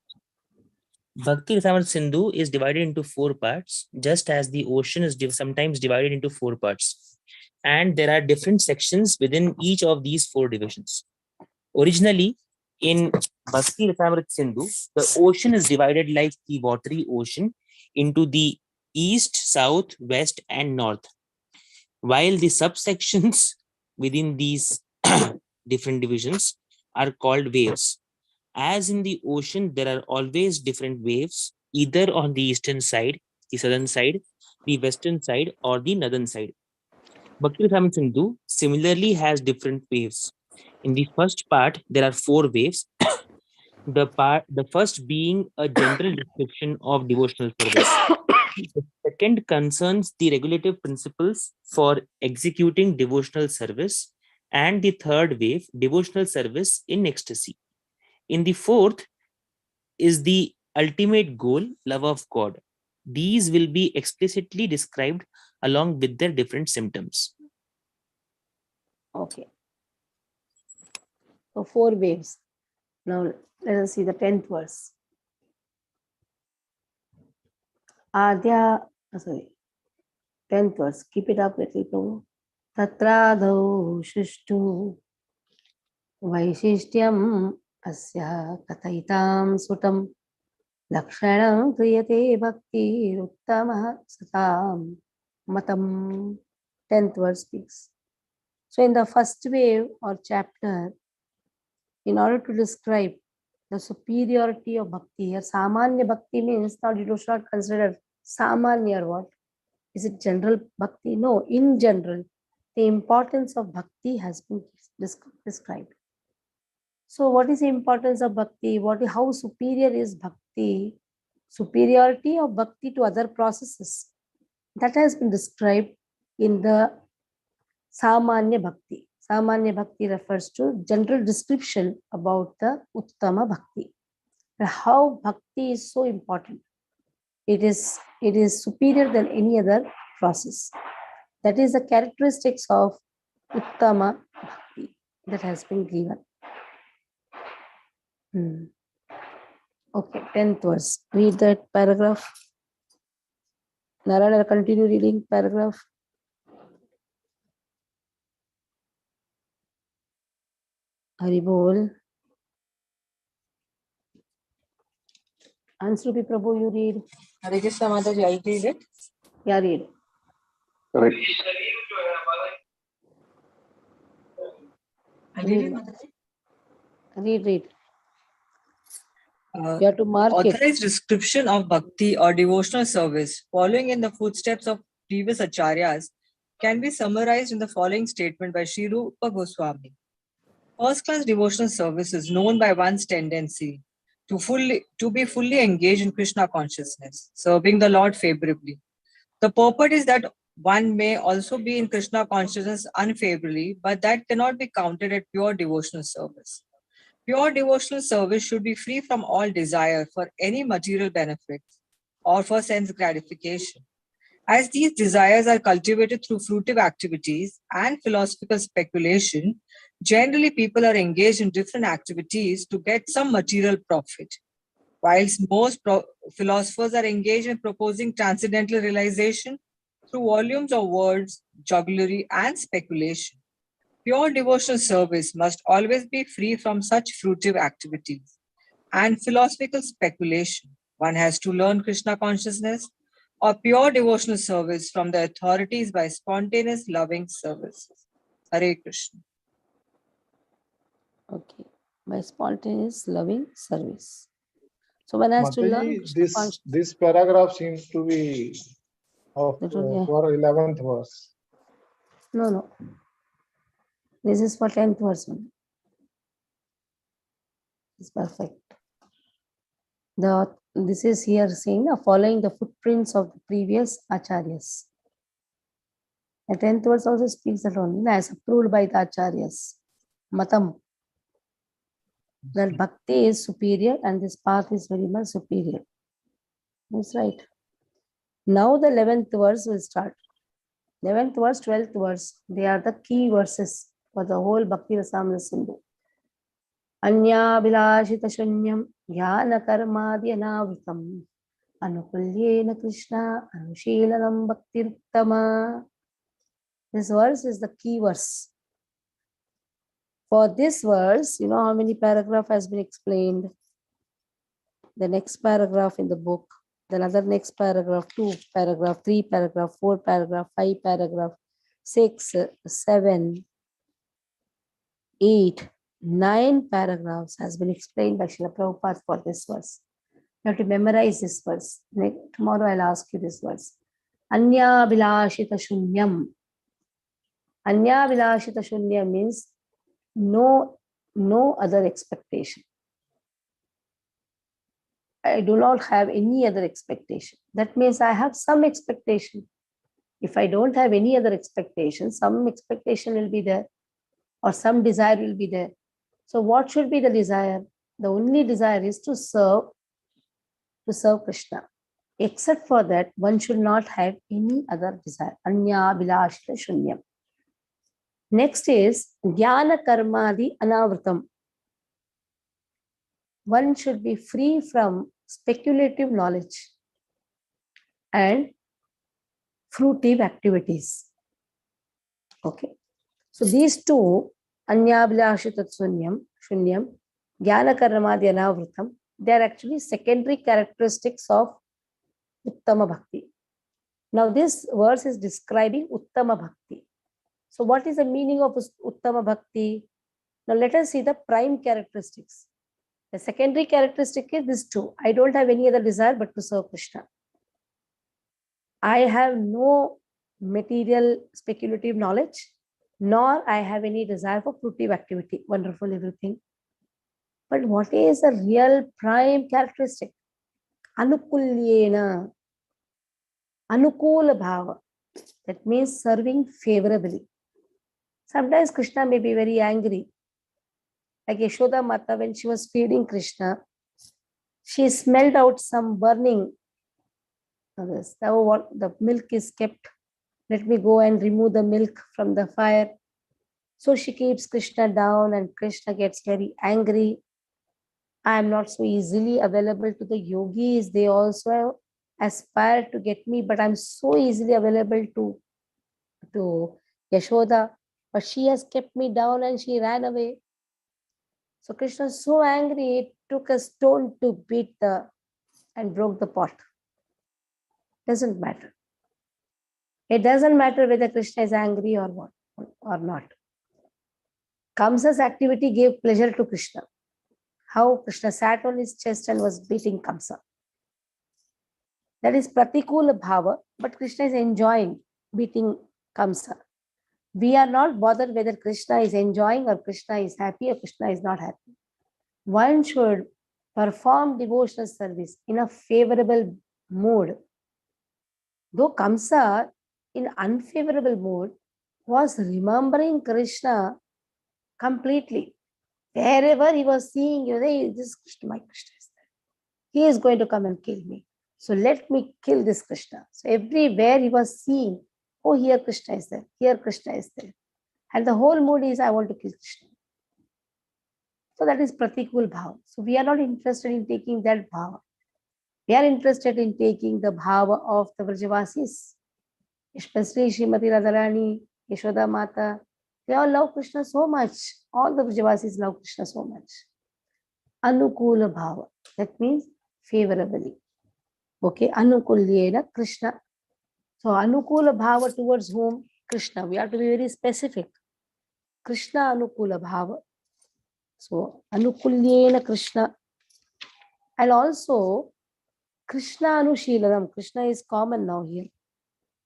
Bhakti-rasāmṛta-sindhu is divided into 4 parts, just as the ocean is sometimes divided into 4 parts. And there are different sections within each of these 4 divisions. Originally, in Bhakti-rasāmṛta-sindhu, the ocean is divided like the watery ocean into the east, south, west, and north. While the subsections within these different divisions are called waves. As in the ocean, there are always different waves, either on the eastern side, the southern side, the western side, or the northern side. Bhakti-rasāmṛta-sindhu similarly has different waves. In the first part, there are 4 waves. The first being a general description of devotional service. The second concerns the regulative principles for executing devotional service. And the third wave, devotional service in ecstasy. In the 4th is the ultimate goal, love of God. These will be explicitly described along with their different symptoms. Okay. So 4 waves. Now let us see the 10th verse. Adya, 10th verse. Keep it up, little Prabhu. Tatradho shushtu vaishishyam asya kathaitam sutam lakshanam kriyate bhakti uttamah satam matam. 10th verse speaks. So in the first wave or chapter, in order to describe the superiority of bhakti, here Samanya Bhakti means now you should not consider Samanya or what. Is it general bhakti? No, in general, the importance of bhakti has been described. So what is the importance of bhakti? How superior is bhakti? superiority of bhakti to other processes. That has been described in the Samanya Bhakti. Samanya Bhakti refers to general description about the Uttama Bhakti. And how bhakti is so important. It is superior than any other process. That is the characteristics of Uttama Bhakti that has been given. Okay, 10th verse. Read that paragraph. Narayana, continue reading paragraph. Hari Bol. Ansrupi Prabhu, you read. Hare Krishna Mataji, I read it. Yeah, read. Right. I read it, Mataji. Read. You have to mark it. Authorized description of bhakti or devotional service following in the footsteps of previous acharyas can be summarized in the following statement by Sri Rupa Goswami. First-class devotional service is known by one's tendency to be fully engaged in Krishna consciousness, serving the Lord favorably. The purport is that one may also be in Krishna consciousness unfavorably, but that cannot be counted as pure devotional service. Pure devotional service should be free from all desire for any material benefits or for sense gratification. As these desires are cultivated through fruitive activities and philosophical speculation, generally people are engaged in different activities to get some material profit. Whilst most philosophers are engaged in proposing transcendental realization through volumes of words, jugglery, and speculation. Pure devotional service must always be free from such fruitive activities and philosophical speculation. One has to learn Krishna consciousness or pure devotional service from the authorities by spontaneous loving service. Hare Krishna. Okay. By spontaneous loving service. So one has to learn Krishna consciousness. This paragraph seems to be for 11th verse. No. This is for 10th verse. It's perfect. This is here saying following the footprints of the previous acharyas. The 10th verse also speaks that only as approved by the acharyas. Matam. That bhakti is superior and this path is very much superior. That's right. Now the 11th verse will start. 11th verse, 12th verse, they are the key verses for the whole Bhakti-rasāmṛta-sindhu. Anya-bilāshita shunyam jnana karmadya navritam anukulyena Krishna anushilanam bhakti-uttama. This verse is the key verse. For this verse, you know how many paragraph has been explained? The next paragraph in the book, then other next paragraph, 2, paragraph 3, paragraph 4, paragraph 5, paragraph 6, 7, 8, 9 paragraphs has been explained by Srila Prabhupada for this verse. You have to memorize this verse. Tomorrow I'll ask you this verse. Anya bilashita shunyam. Anya bilashita shunyam means no other expectation. I do not have any other expectation. That means I have some expectation. If I don't have any other expectation, some expectation will be there or some desire will be there. So what should be the desire? The only desire is to serve Krishna. Except for that, one should not have any other desire. Anya bilashita shunyam. Next is jnana karmadi anavritam. One should be free from speculative knowledge and fruitive activities. Okay. So these two, anyabhilashita shunyam, jnana karmadi anavritam, they are actually secondary characteristics of Uttama Bhakti. Now this verse is describing Uttama Bhakti. So what is the meaning of Uttama Bhakti? Now let us see the prime characteristics. The secondary characteristic is this two. I don't have any other desire but to serve Krishna. I have no material speculative knowledge, nor I have any desire for fruitive activity. Wonderful, everything. But what is the real prime characteristic? Anukulyena, Anukula bhava. That means serving favorably. Sometimes Krishna may be very angry. Like Yashoda Mata, when she was feeding Krishna, she smelled out some burning. Now what the milk is kept. Let me go and remove the milk from the fire. So she keeps Krishna down and Krishna gets very angry. I am not so easily available to the yogis. They also aspire to get me, but I'm so easily available to Yashoda. But she has kept me down and she ran away. So Krishna was so angry, it took a stone to beat and broke the pot. Doesn't matter. It doesn't matter whether Krishna is angry or what or not. Kamsa's activity gave pleasure to Krishna. How Krishna sat on his chest and was beating Kamsa. That is pratikula bhava, but Krishna is enjoying beating Kamsa. We are not bothered whether Krishna is enjoying or Krishna is happy or Krishna is not happy. One should perform devotional service in a favorable mood. Though Kamsa, in unfavorable mood, was remembering Krishna completely. Wherever he was seeing, this Krishna, my Krishna is there. He is going to come and kill me. So let me kill this Krishna. So everywhere he was seeing, oh, here Krishna is there, here Krishna is there. And the whole mood is, I want to kill Krishna. So that is pratikul bhava. So we are not interested in taking that bhava. We are interested in taking the bhava of the Vrajavasis, especially Srimati Radharani, Yashoda Mata. They all love Krishna so much. All the Vrajavasis love Krishna so much. Anukula bhava. That means favorably. Okay, Anukulyena Krishna. So Anukula bhava towards whom? Krishna. We have to be very specific. Krishna Anukula bhava. So Anukulyena Krishna. And also Krishna Anushilanam. Krishna is common now here.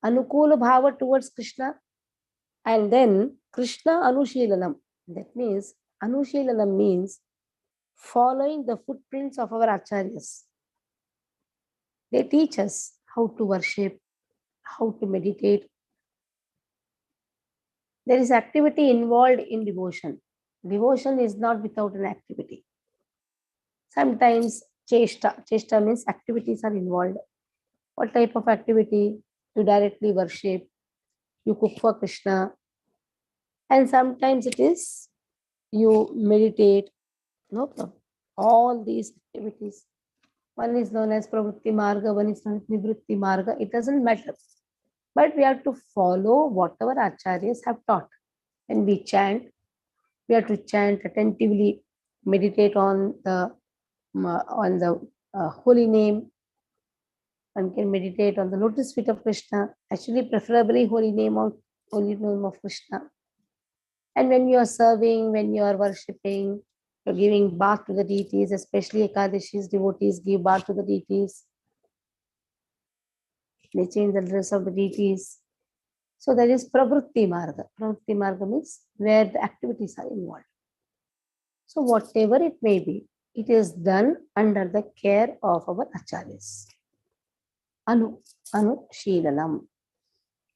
Anukula bhava towards Krishna. And then Krishna Anushilanam. That means Anushilanam means following the footprints of our acharyas. They teach us how to worship, how to meditate. There is activity involved in devotion. Devotion is not without an activity. Sometimes cheshta. Cheshta means activities are involved. What type of activity? You directly worship, you cook for Krishna. And sometimes it is you meditate. No problem. All these activities. One is known as pravritti marga, one is known as nivritti marga. It doesn't matter. But we have to follow whatever acharyas have taught. When we chant, we have to chant attentively, meditate on the holy name. One can meditate on the lotus feet of Krishna. Actually, preferably holy name of Krishna. And when you are serving, when you are worshipping, you're giving bath to the deities, especially Ekadashi's devotees give bath to the deities. They change the dress of the deities. So that is pravritti marga. Pravritti marga means where the activities are involved. So whatever it may be, it is done under the care of our acharyas. Anushilanam.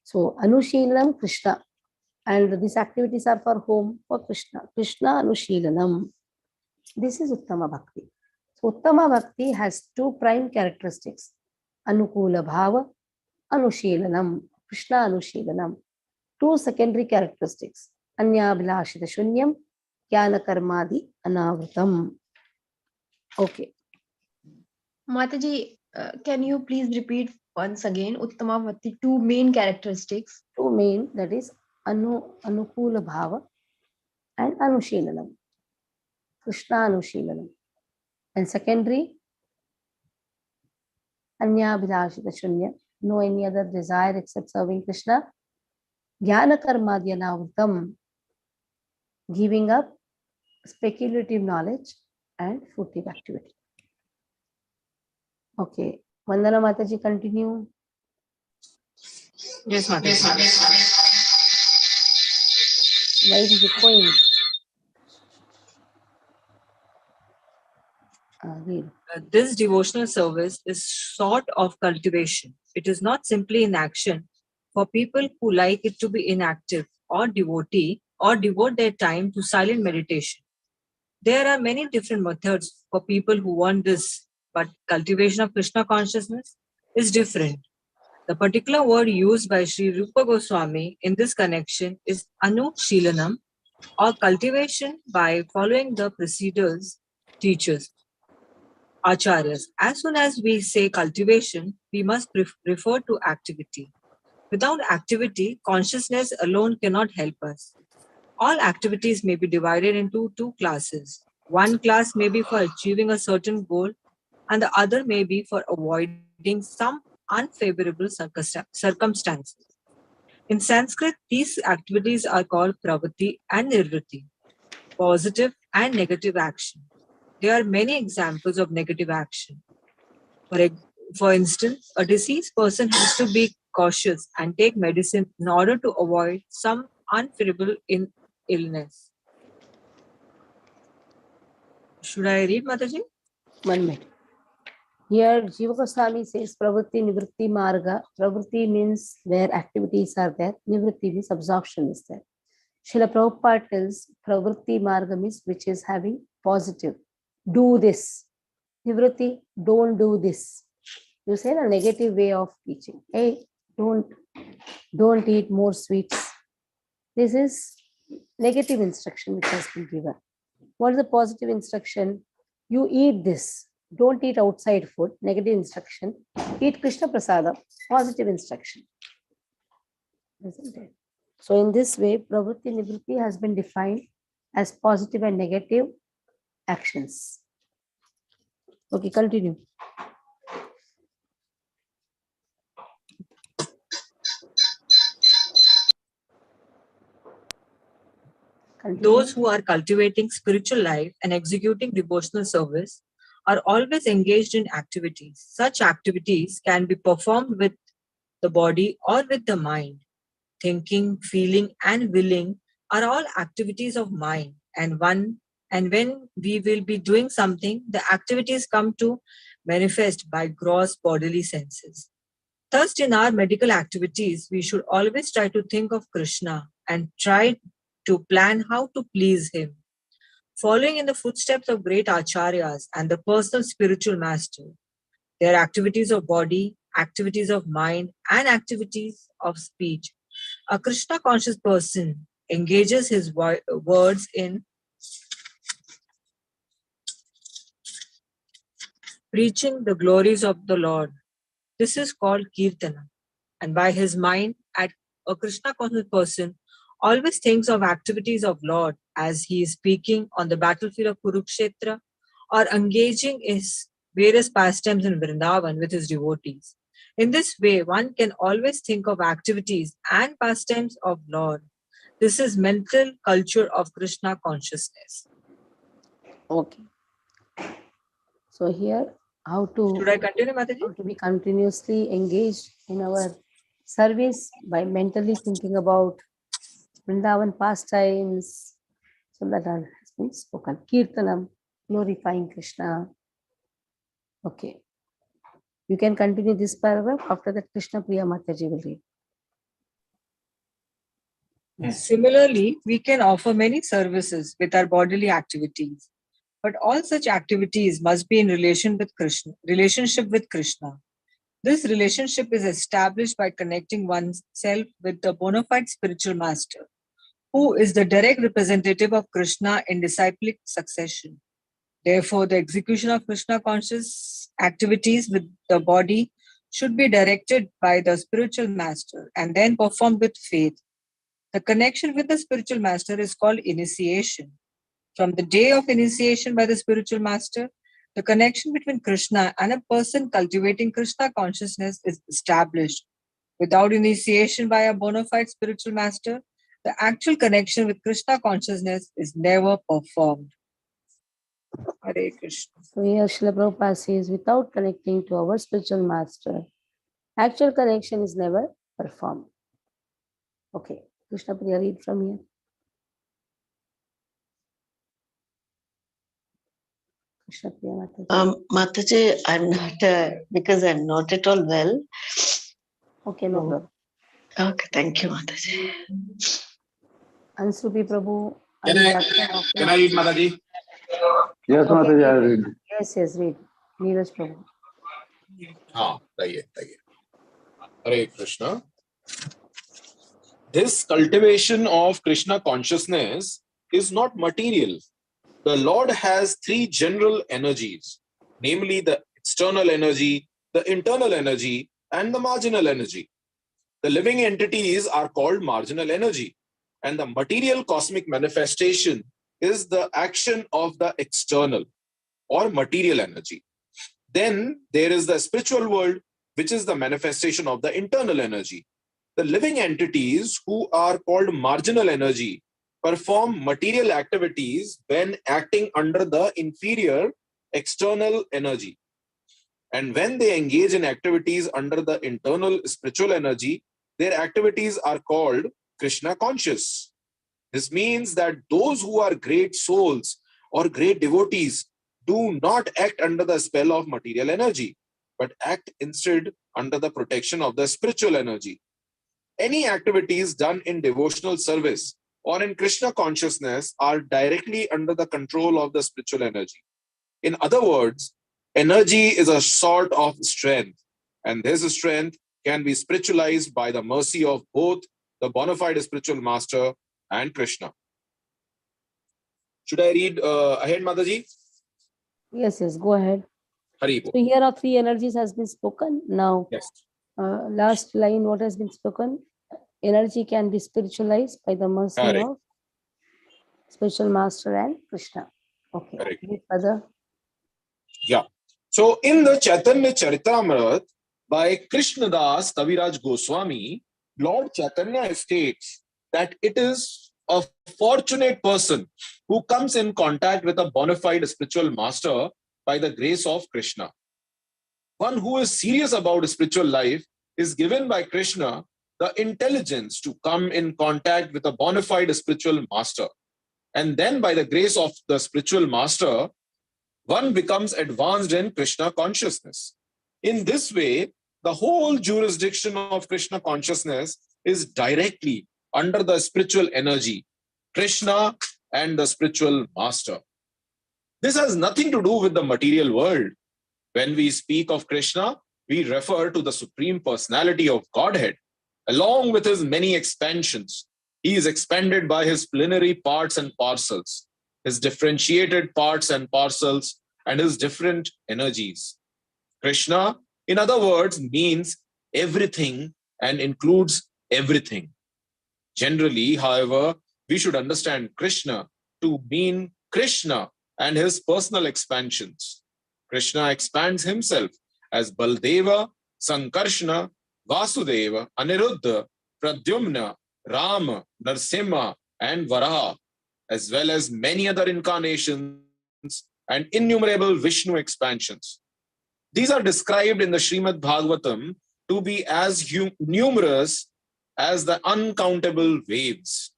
So Anushilanam Krishna. And these activities are for whom? For Krishna. Krishna Anushilanam. This is Uttama Bhakti. So Uttama Bhakti has two prime characteristics. Anukula Bhava, Anushilanam, Krishna Anushilanam. Two secondary characteristics. Anyabhilashita Shunyam, Jnana Karmadi Anavritam. Okay. Mataji, can you please repeat once again Uttama Bhakti, two main characteristics? Two main, that is Anukula Bhava and Anushilanam. Krishna Anushilanam. And secondary, Anyabhilashita Shunya, no any other desire except serving Krishna. Jnana Karmadya Navritam, giving up speculative knowledge and fruitive activity. Okay. Vandana Mataji, continue. Yes, Mataji. Why is it going? Read. This devotional service is sort of cultivation. It is not simply in action for people who like it to be inactive or devotee or devote their time to silent meditation. There are many different methods for people who want this, but cultivation of Krishna consciousness is different. The particular word used by Sri Rupa Goswami in this connection is Anushīlanam, or cultivation by following the preceders, teachers, acharyas. As soon as we say cultivation, we must refer to activity. Without activity, consciousness alone cannot help us. All activities may be divided into two classes. One class may be for achieving a certain goal, and the other may be for avoiding some unfavorable circumstances. In Sanskrit, these activities are called pravritti and nirvritti, positive and negative action. There are many examples of negative action. For instance, a diseased person has to be cautious and take medicine in order to avoid some unfavorable illness. Should I read, Mataji? 1 minute. Here, Jiva Goswami says pravritti, nivritti, marga. Pravritti means where activities are there. Nivritti means absorption is there. Srila Prabhupada tells pravritti marga means which is having positive. Do this. Nivritti, don't do this. You say a negative way of teaching. Hey, don't eat more sweets. This is negative instruction which has been given. What is the positive instruction? You eat this. Don't eat outside food. Negative instruction. Eat Krishna Prasada. Positive instruction. Isn't it? So in this way, pravritti nivritti has been defined as positive and negative actions. Okay, continue. Those who are cultivating spiritual life and executing devotional service are always engaged in activities. Such activities can be performed with the body or with the mind. Thinking, feeling, and willing are all activities of mind. And when we will be doing something, the activities come to manifest by gross bodily senses. Thus, in our medical activities, we should always try to think of Krishna and try to plan how to please him. Following in the footsteps of great acharyas and the personal spiritual master, their activities of body, activities of mind, and activities of speech, a Krishna conscious person engages his words in preaching the glories of the Lord. This is called Kirtana. And by his mind, a Krishna conscious person always thinks of activities of Lord as he is speaking on the battlefield of Kurukshetra or engaging in various pastimes in Vrindavan with his devotees. In this way, one can always think of activities and pastimes of Lord. This is mental culture of Krishna consciousness. Okay. So here, how to Should I continue, Mataji? How to be continuously engaged in our service by mentally thinking about Vrindavan pastimes. So that has been spoken. Kirtanam, glorifying Krishna. Okay. You can continue this paragraph. After that, Krishna Priya Mataji will read. Similarly, we can offer many services with our bodily activities, but all such activities must be in relationship with Krishna. This relationship is established by connecting oneself with the bona fide spiritual master, who is the direct representative of Krishna in disciplic succession. Therefore, the execution of Krishna conscious activities with the body should be directed by the spiritual master and then performed with faith. The connection with the spiritual master is called initiation. From the day of initiation by the spiritual master, the connection between Krishna and a person cultivating Krishna consciousness is established. Without initiation by a bona fide spiritual master, the actual connection with Krishna consciousness is never performed. Hare Krishna. So here Srila Prabhupada says, without connecting to our spiritual master, actual connection is never performed. Okay, Krishna Priya, read from here. Krishna Priya Mataji. Mataji, I'm not, because I'm not at all well. Okay, no problem. Okay, thank you, Mataji. Ansubi Prabhu. Can I read, Mataji? Yes, Okay, Mataji, I read. Yes, read. Neeraj Prabhu. Hare Krishna. This cultivation of Krishna consciousness is not material. The Lord has three general energies, namely the external energy, the internal energy, and the marginal energy. The living entities are called marginal energy, and the material cosmic manifestation is the action of the external or material energy. Then there is the spiritual world, which is the manifestation of the internal energy. The living entities, who are called marginal energy, perform material activities when acting under the inferior external energy. And when they engage in activities under the internal spiritual energy, their activities are called Krishna conscious. This means that those who are great souls or great devotees do not act under the spell of material energy, but act instead under the protection of the spiritual energy. Any activities done in devotional service or in Krishna consciousness are directly under the control of the spiritual energy. In other words, energy is a sort of strength, and this strength can be spiritualized by the mercy of both the bona fide spiritual master and Krishna. Should I read ahead, Mataji? Yes, go ahead. Hari. So here are three energies has been spoken. Now, yes. Last line, what has been spoken? Energy can be spiritualized by the mercy of spiritual master and Krishna. Okay. Further. Yeah. So in the Chaitanya Charitamrita by Krishnadas Kaviraj Goswami, Lord Chaitanya states that it is a fortunate person who comes in contact with a bona fide spiritual master by the grace of Krishna. One who is serious about spiritual life is given by Krishna the intelligence to come in contact with a bona fide spiritual master. And then by the grace of the spiritual master, one becomes advanced in Krishna consciousness. In this way, the whole jurisdiction of Krishna consciousness is directly under the spiritual energy, Krishna and the spiritual master. This has nothing to do with the material world. When we speak of Krishna, we refer to the Supreme Personality of Godhead, along with his many expansions. He is expanded by his plenary parts and parcels, his differentiated parts and parcels, and his different energies. Krishna, in other words, means everything and includes everything. Generally, however, we should understand Krishna to mean Krishna and his personal expansions. Krishna expands himself as Baldeva, Sankarshana, Vasudeva, Aniruddha, Pradyumna, Rama, Narsimha, and Varaha, as well as many other incarnations and innumerable Vishnu expansions. These are described in the Srimad Bhagavatam to be as numerous as the uncountable waves.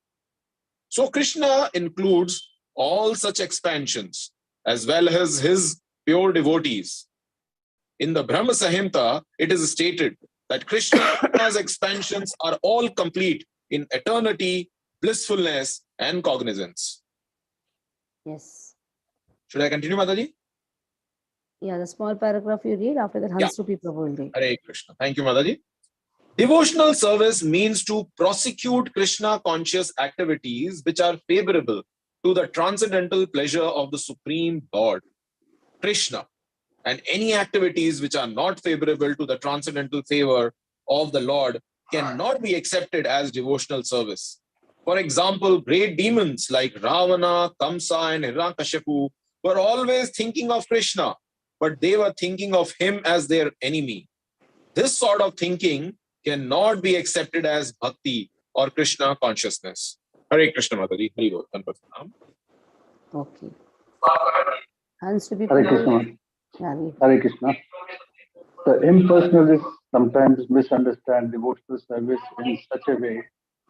So Krishna includes all such expansions as well as his pure devotees. In the Brahma Samhita, it is stated that Krishna's expansions are all complete in eternity, blissfulness, and cognizance. Yes. Should I continue, Mataji? Yeah, the small paragraph you read, after that Hansupi Prabhu will read. Hare Krishna. Thank you, Mataji. Devotional service means to prosecute Krishna conscious activities which are favorable to the transcendental pleasure of the Supreme Lord, Krishna, and any activities which are not favorable to the transcendental favor of the Lord cannot be accepted as devotional service. For example, great demons like Ravana, Kamsa, and Hiranyakashipu were always thinking of Krishna, but they were thinking of him as their enemy. This sort of thinking cannot be accepted as bhakti or Krishna consciousness. Hare Krishna, Mataji. Hare Bol. Okay. Hansupi Hare Prabhu. Krishna. Hare Krishna. The impersonalists sometimes misunderstand devotional service in such a way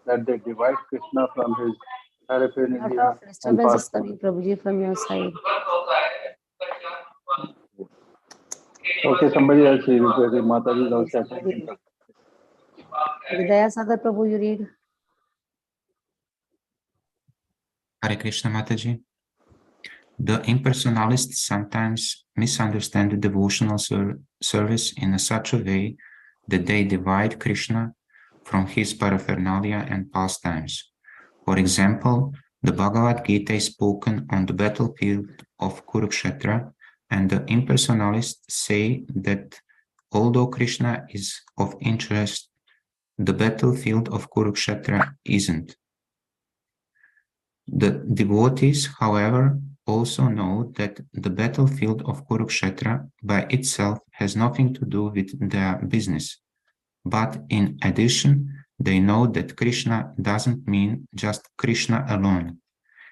that they divide Krishna from his paraphernalia. Disturbance is coming, Prabhuji, from your side. Okay, somebody else read it. Mataji is also chanting. Daya Sagar Prabhu, you read. Hare Krishna Mataji. The impersonalists sometimes misunderstand the devotional service in such a way that they divide Krishna from his paraphernalia and pastimes. For example, the Bhagavad Gita is spoken on the battlefield of Kurukshetra, and the impersonalists say that although Krishna is of interest, the battlefield of Kurukshetra isn't. The devotees, however, also know that the battlefield of Kurukshetra by itself has nothing to do with their business. But in addition, they know that Krishna doesn't mean just Krishna alone.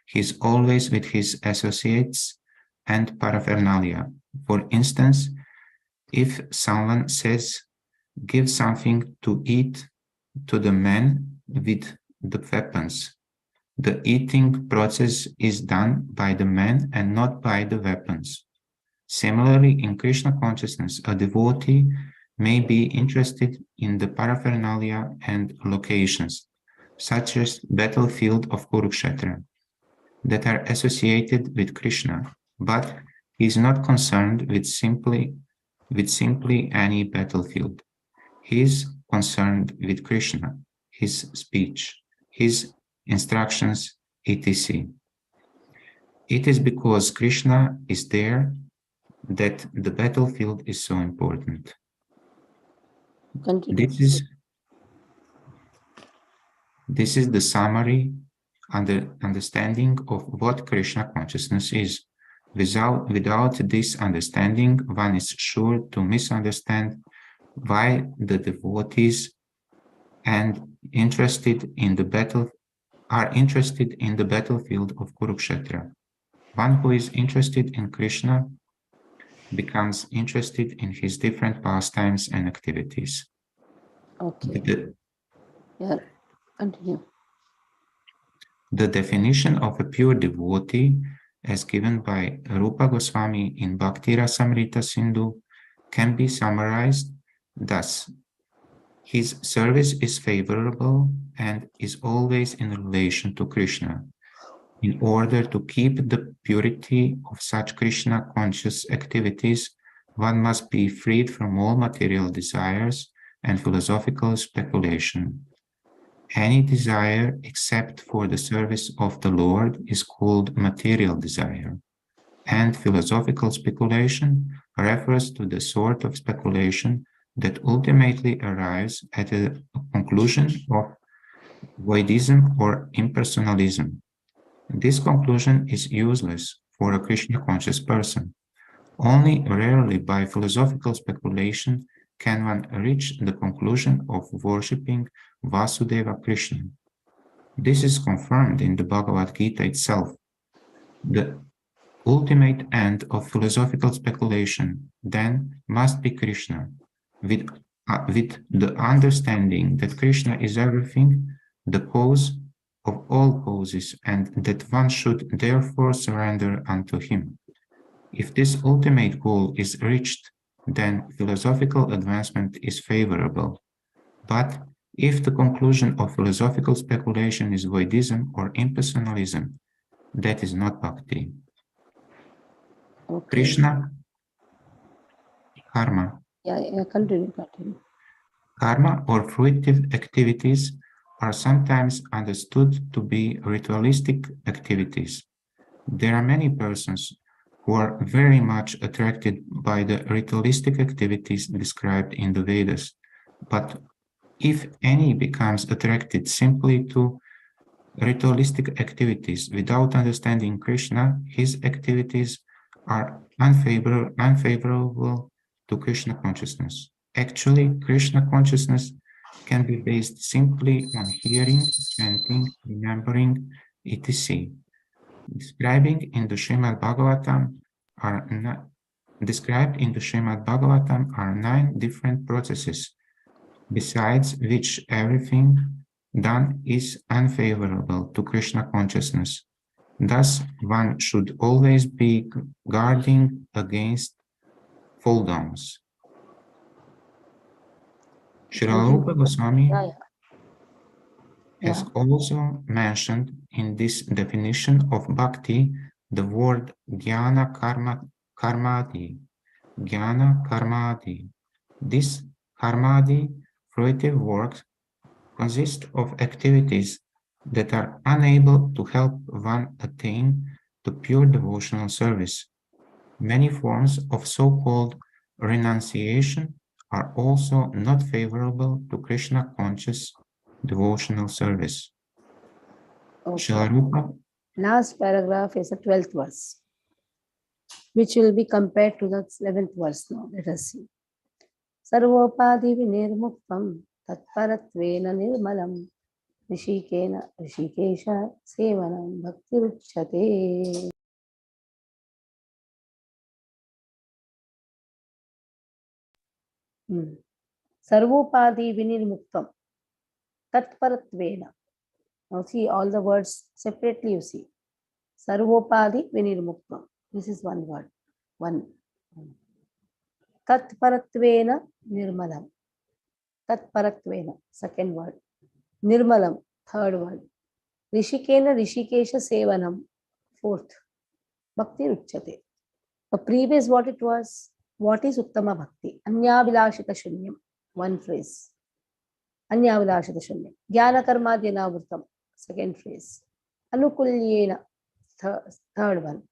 He's always with his associates and paraphernalia. For instance, if someone says, "Give something to eat to the man with the weapons," the eating process is done by the man and not by the weapons. Similarly, in Krishna consciousness, a devotee may be interested in the paraphernalia and locations, such as battlefield of Kurukshetra, that are associated with Krishna, but he is not concerned with simply any battlefield. He is concerned with Krishna, his speech, his instructions, etc. It is because Krishna is there that the battlefield is so important. Continue. This is the summary understanding of what Krishna consciousness is. Without this understanding, one is sure to misunderstand why the devotees are interested in the battlefield of Kurukshetra. One who is interested in Krishna becomes interested in his different pastimes and activities. Okay. Yeah, continue. The definition of a pure devotee, as given by Rupa Goswami in Bhakti-rasāmṛta-sindhu, can be summarized thus: his service is favorable and is always in relation to Krishna. In order to keep the purity of such Krishna-conscious activities, one must be freed from all material desires and philosophical speculation. Any desire except for the service of the Lord is called material desire, and philosophical speculation refers to the sort of speculation that ultimately arrives at a conclusion of voidism or impersonalism. This conclusion is useless for a Krishna-conscious person. Only rarely by philosophical speculation can one reach the conclusion of worshipping Vasudeva Krishna. This is confirmed in the Bhagavad Gita itself. The ultimate end of philosophical speculation then must be Krishna. With the understanding that Krishna is everything, the cause of all causes, and that one should therefore surrender unto him. If this ultimate goal is reached, then philosophical advancement is favorable. But if the conclusion of philosophical speculation is voidism or impersonalism, that is not bhakti. Okay. Krishna, karma. Yeah, continue. Karma or fruitive activities are sometimes understood to be ritualistic activities. There are many persons who are very much attracted by the ritualistic activities described in the Vedas. But if any becomes attracted simply to ritualistic activities without understanding Krishna, his activities are unfavorable to Krishna consciousness. Actually, Krishna consciousness can be based simply on hearing, chanting, remembering, etc. Described in the Srimad Bhagavatam are 9 different processes, besides which everything done is unfavorable to Krishna consciousness. Thus, one should always be guarding against fall downs. Srila Rupa Goswami has also mentioned in this definition of bhakti the word jnana karmadi. Jnana karmadi. This karmadi fruitive works consist of activities that are unable to help one attain to pure devotional service. Many forms of so-called renunciation are also not favorable to Krishna-conscious devotional service. Shalarupa. Last paragraph is the 12th verse, which will be compared to the 11th verse now. Let us see. Sarvopadi vinirmuktam tatparatvena nirmalam rishikena rishikesha sevanam bhakti uchyate. Sarvopadi vinirmuktam tatparatvena. Now see all the words separately, you see. Sarvopadi vinirmuktam. This is one word. One. Tatparatvena nirmalam. Tatparatvena. Second word. Nirmalam. Third word. Rishikena rishikesha sevanam. Fourth. Bhakti uchyate. The previous what it was. What is uttama bhakti? Anyavilashita shunyam. One phrase. Anyavilashita shunyam. Jnana karmadyanavritam. Second phrase. Anukulyena. Third one.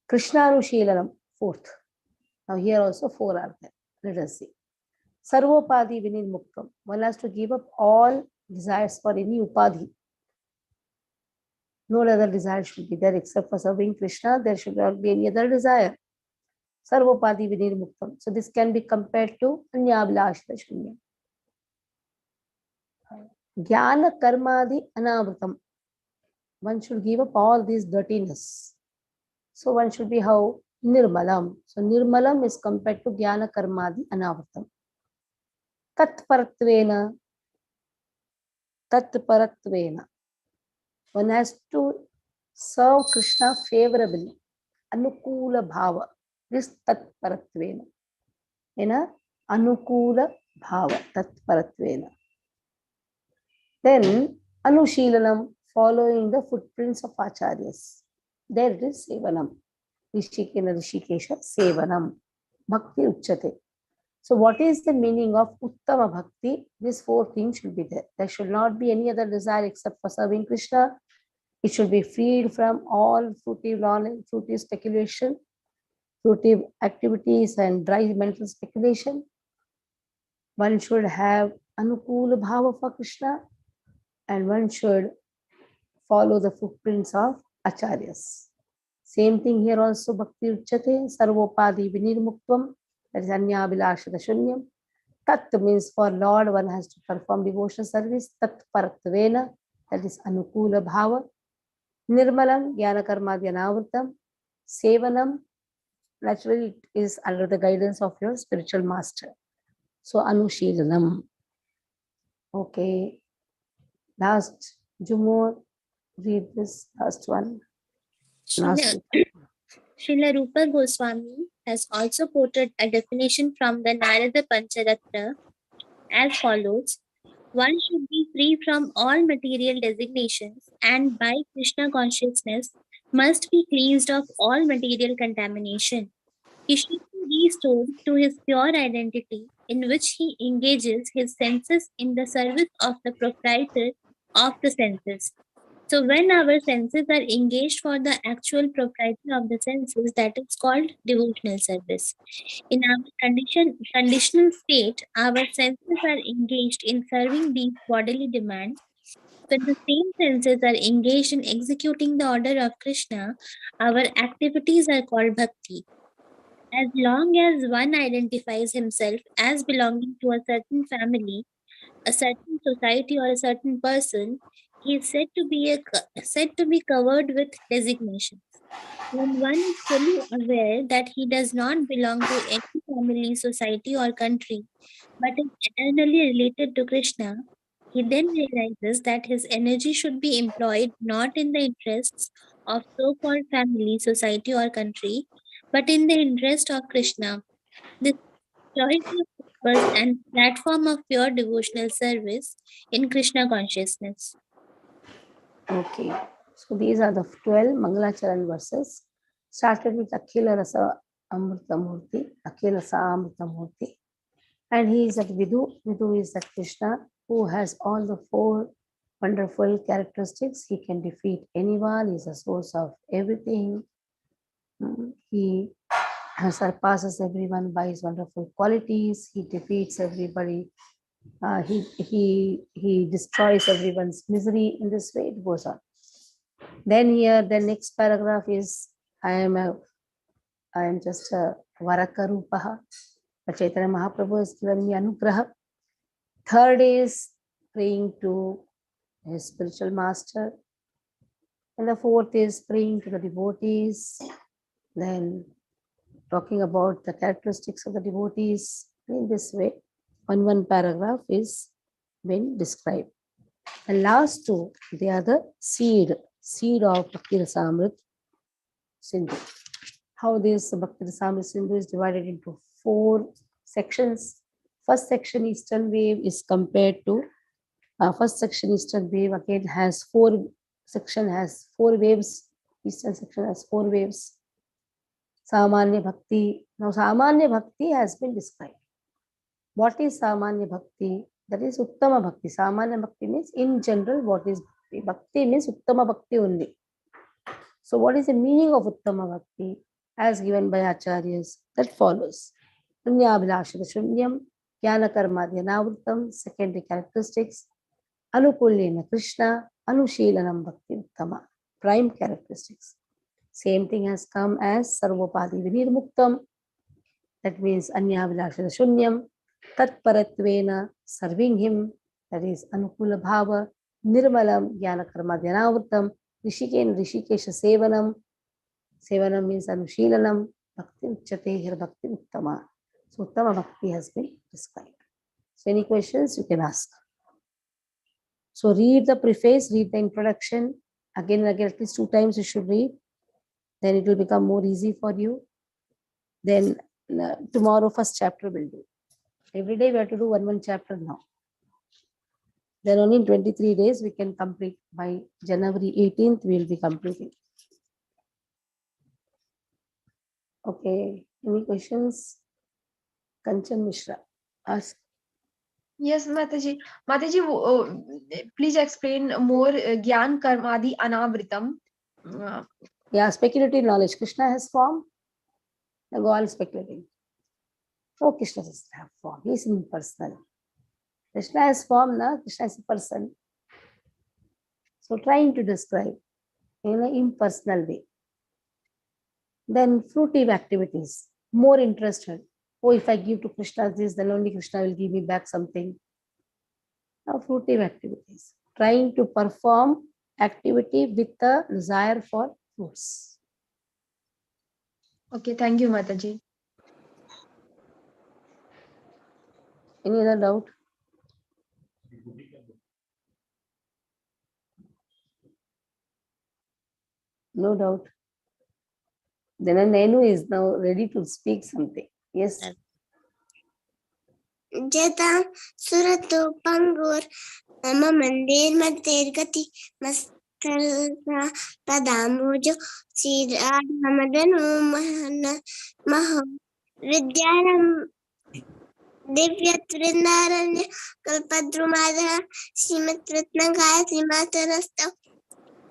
Krishnarushilanam. Fourth. Now here also four are there. Let us see. Sarvopadi vinirmuktam. One has to give up all desires for any upadhi. No other desire should be there except for serving Krishna. There should not be any other desire. Sarvopadi vinirmuktam. So this can be compared to Anyavilashita shunyam. Jnana karmadi anavritam. One should give up all this dirtiness. So one should be how? Nirmalam. So nirmalam is compared to jnana karmadi anavritam. Tatparatvena. Tatparatvena. One has to serve Krishna favorably. Anukula bhava. This tatparatvena. Anukula bhava. Tatparatvena. Then anushilanam, following the footprints of acharyas. There it is sevanam. Rishikena rishikesha sevanam. Bhakti uchyate. So what is the meaning of uttama bhakti? These four things should be there. There should not be any other desire except for serving Krishna. It should be freed from all fruitive knowledge, fruitive speculation, fruitive activities and dry mental speculation. One should have anukula bhava for Krishna, and one should follow the footprints of acharyas. Same thing here also. Bhakti uchyate. Sarvopadi vinirmuktvam. That is anyavilashita shunyam. Tat means for Lord one has to perform devotional service. Tat paratvena. That is anukula bhava. Nirmalam jnana karmadyanavritam. Sevanam. Naturally it is under the guidance of your spiritual master. So anushilanam. Okay. Last, Jumur, read this last one. Srila Rupa Goswami has also quoted a definition from the Narada Pancharatra as follows. One should be free from all material designations and by Krishna consciousness must be cleansed of all material contamination. He should be restored to his pure identity in which he engages his senses in the service of the proprietor of the senses. So when our senses are engaged for the actual proprietor of the senses, that is called devotional service. In our conditional state, our senses are engaged in serving these bodily demands. When the same senses are engaged in executing the order of Krishna, our activities are called bhakti. As long as one identifies himself as belonging to a certain family, a certain society, or a certain person, he is said to be covered with designations. When one is fully aware that he does not belong to any family, society, or country, but is eternally related to Krishna, he then realizes that his energy should be employed not in the interests of so-called family, society, or country, but in the interest of Krishna. This joyful purpose and platform of pure devotional service in Krishna consciousness. Okay. So these are the 12 Mangalacharan verses. Started with Akhila Rasa Amrita Murti, Akhila Rasa Amrita Murti. And he is that Vidhu. Vidhu is that Krishna who has all the 4 wonderful characteristics. He can defeat anyone. He is the source of everything. He surpasses everyone by his wonderful qualities. He defeats everybody. He destroys everyone's misery. In this way, it goes on. Then here, the next paragraph is I am just a Varakarupaha. Chaitanya Mahaprabhu has given me Anugraha. Third is praying to his spiritual master. And the fourth is praying to the devotees. Then talking about the characteristics of the devotees in this way. One paragraph is been described. The last 2, they are the seed of Bhakti-rasāmṛta-sindhu. How this Bhakti-rasāmṛta-sindhu is divided into 4 sections. First section, Eastern wave, is compared to first section, Eastern wave, again has 4 waves. Eastern section has 4 waves. Samanya Bhakti. Now, Samanya Bhakti has been described. What is Samanya Bhakti? That is Uttama Bhakti. Samanya Bhakti means in general what is Bhakti. Bhakti means Uttama Bhakti only. So what is the meaning of Uttama Bhakti as given by Acharyas? That follows. Punyabhilashada-shunyam, Jnana Karma-dhyanavritam, secondary characteristics. Anukulyena Krishna, Anushilanam Bhakti Uttama, prime characteristics. Same thing has come as Sarvopadi Vinirmuktam. That means Anyabhilashada-shunyam, Tatparatvena, serving him. That is Anukula Bhava, Nirmalam, Jnana Karma-dhyanavritam, Rishikesha Sevanam. Sevanam means Anushilanam, Bhakti Uchate, here Bhakti Uttama. So Uttama Bhakti has been described. So any questions you can ask. So read the preface, read the introduction. Again and again, at least 2 times you should read. Then it will become more easy for you. Then tomorrow first chapter will do. Every day we have to do one chapter now. Then only in 23 days we can complete. By January 18th we will be completing. Okay, any questions? Kanchan Mishra, ask. Yes, Mataji. Mataji, please explain more Gyan Karmadi Anavritam. Yeah, speculative knowledge. Krishna has form. Now go on speculating. Oh, Krishna doesn't have form. He is impersonal. Krishna has form, na? Krishna is a person. So trying to describe in an impersonal way. Then fruitive activities. More interested. Oh, if I give to Krishna this, then only Krishna will give me back something. Now, fruitive activities. Trying to perform activity with the desire for fruits. Okay, thank you, Mataji. Any other doubt? No doubt. Then Nenu is now ready to speak something. Yes. Jeta Surato Pangur Nama Mandir Matirgati Mastarsa Padamujo Sira Hamadanu Mahana Maho Vidyaram Divyatrinaranya Kalpadrumada Srimat Ratnagaya Srimatarasta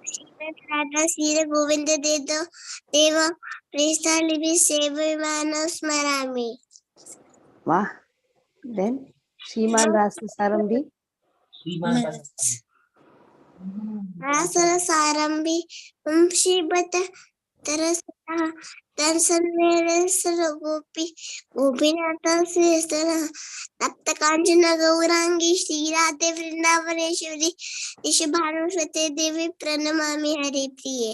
Srimat Sira Govinda Deva Prista Libi Sevimana Smarami. Wow. Then Shriman Rasa Sarambi. Rasa Sarambi Shibata Terasa Tansanera Gopi Gopinata Sistera Tapta Kanjana Gaurangi Shira Devrindavareshwari Ishabhanushwate Devi Pranamami Hari Priye.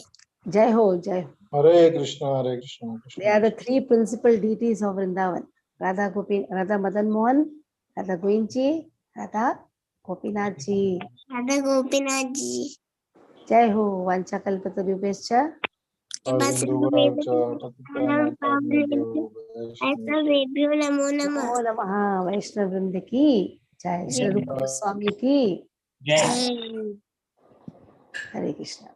Jai Ho, Jai Ho. Hare Krishna, Hare Krishna. They are the 3 principal deities of Vrindavan. Radha Madan Mohan, Radha Govinji, Radha Gopinath Ji. Radha Gopinath Ji. Jai Ho, Vancha Kalpatarubhescha. Avindu Guravacha, Tatitana Pavnebhyo. वैष्णवेभ्यो नमो नमः। नमो नमः। वैष्णव वृंद की जय। श्री रूप गोस्वामी की जय। जय। हरे कृष्ण।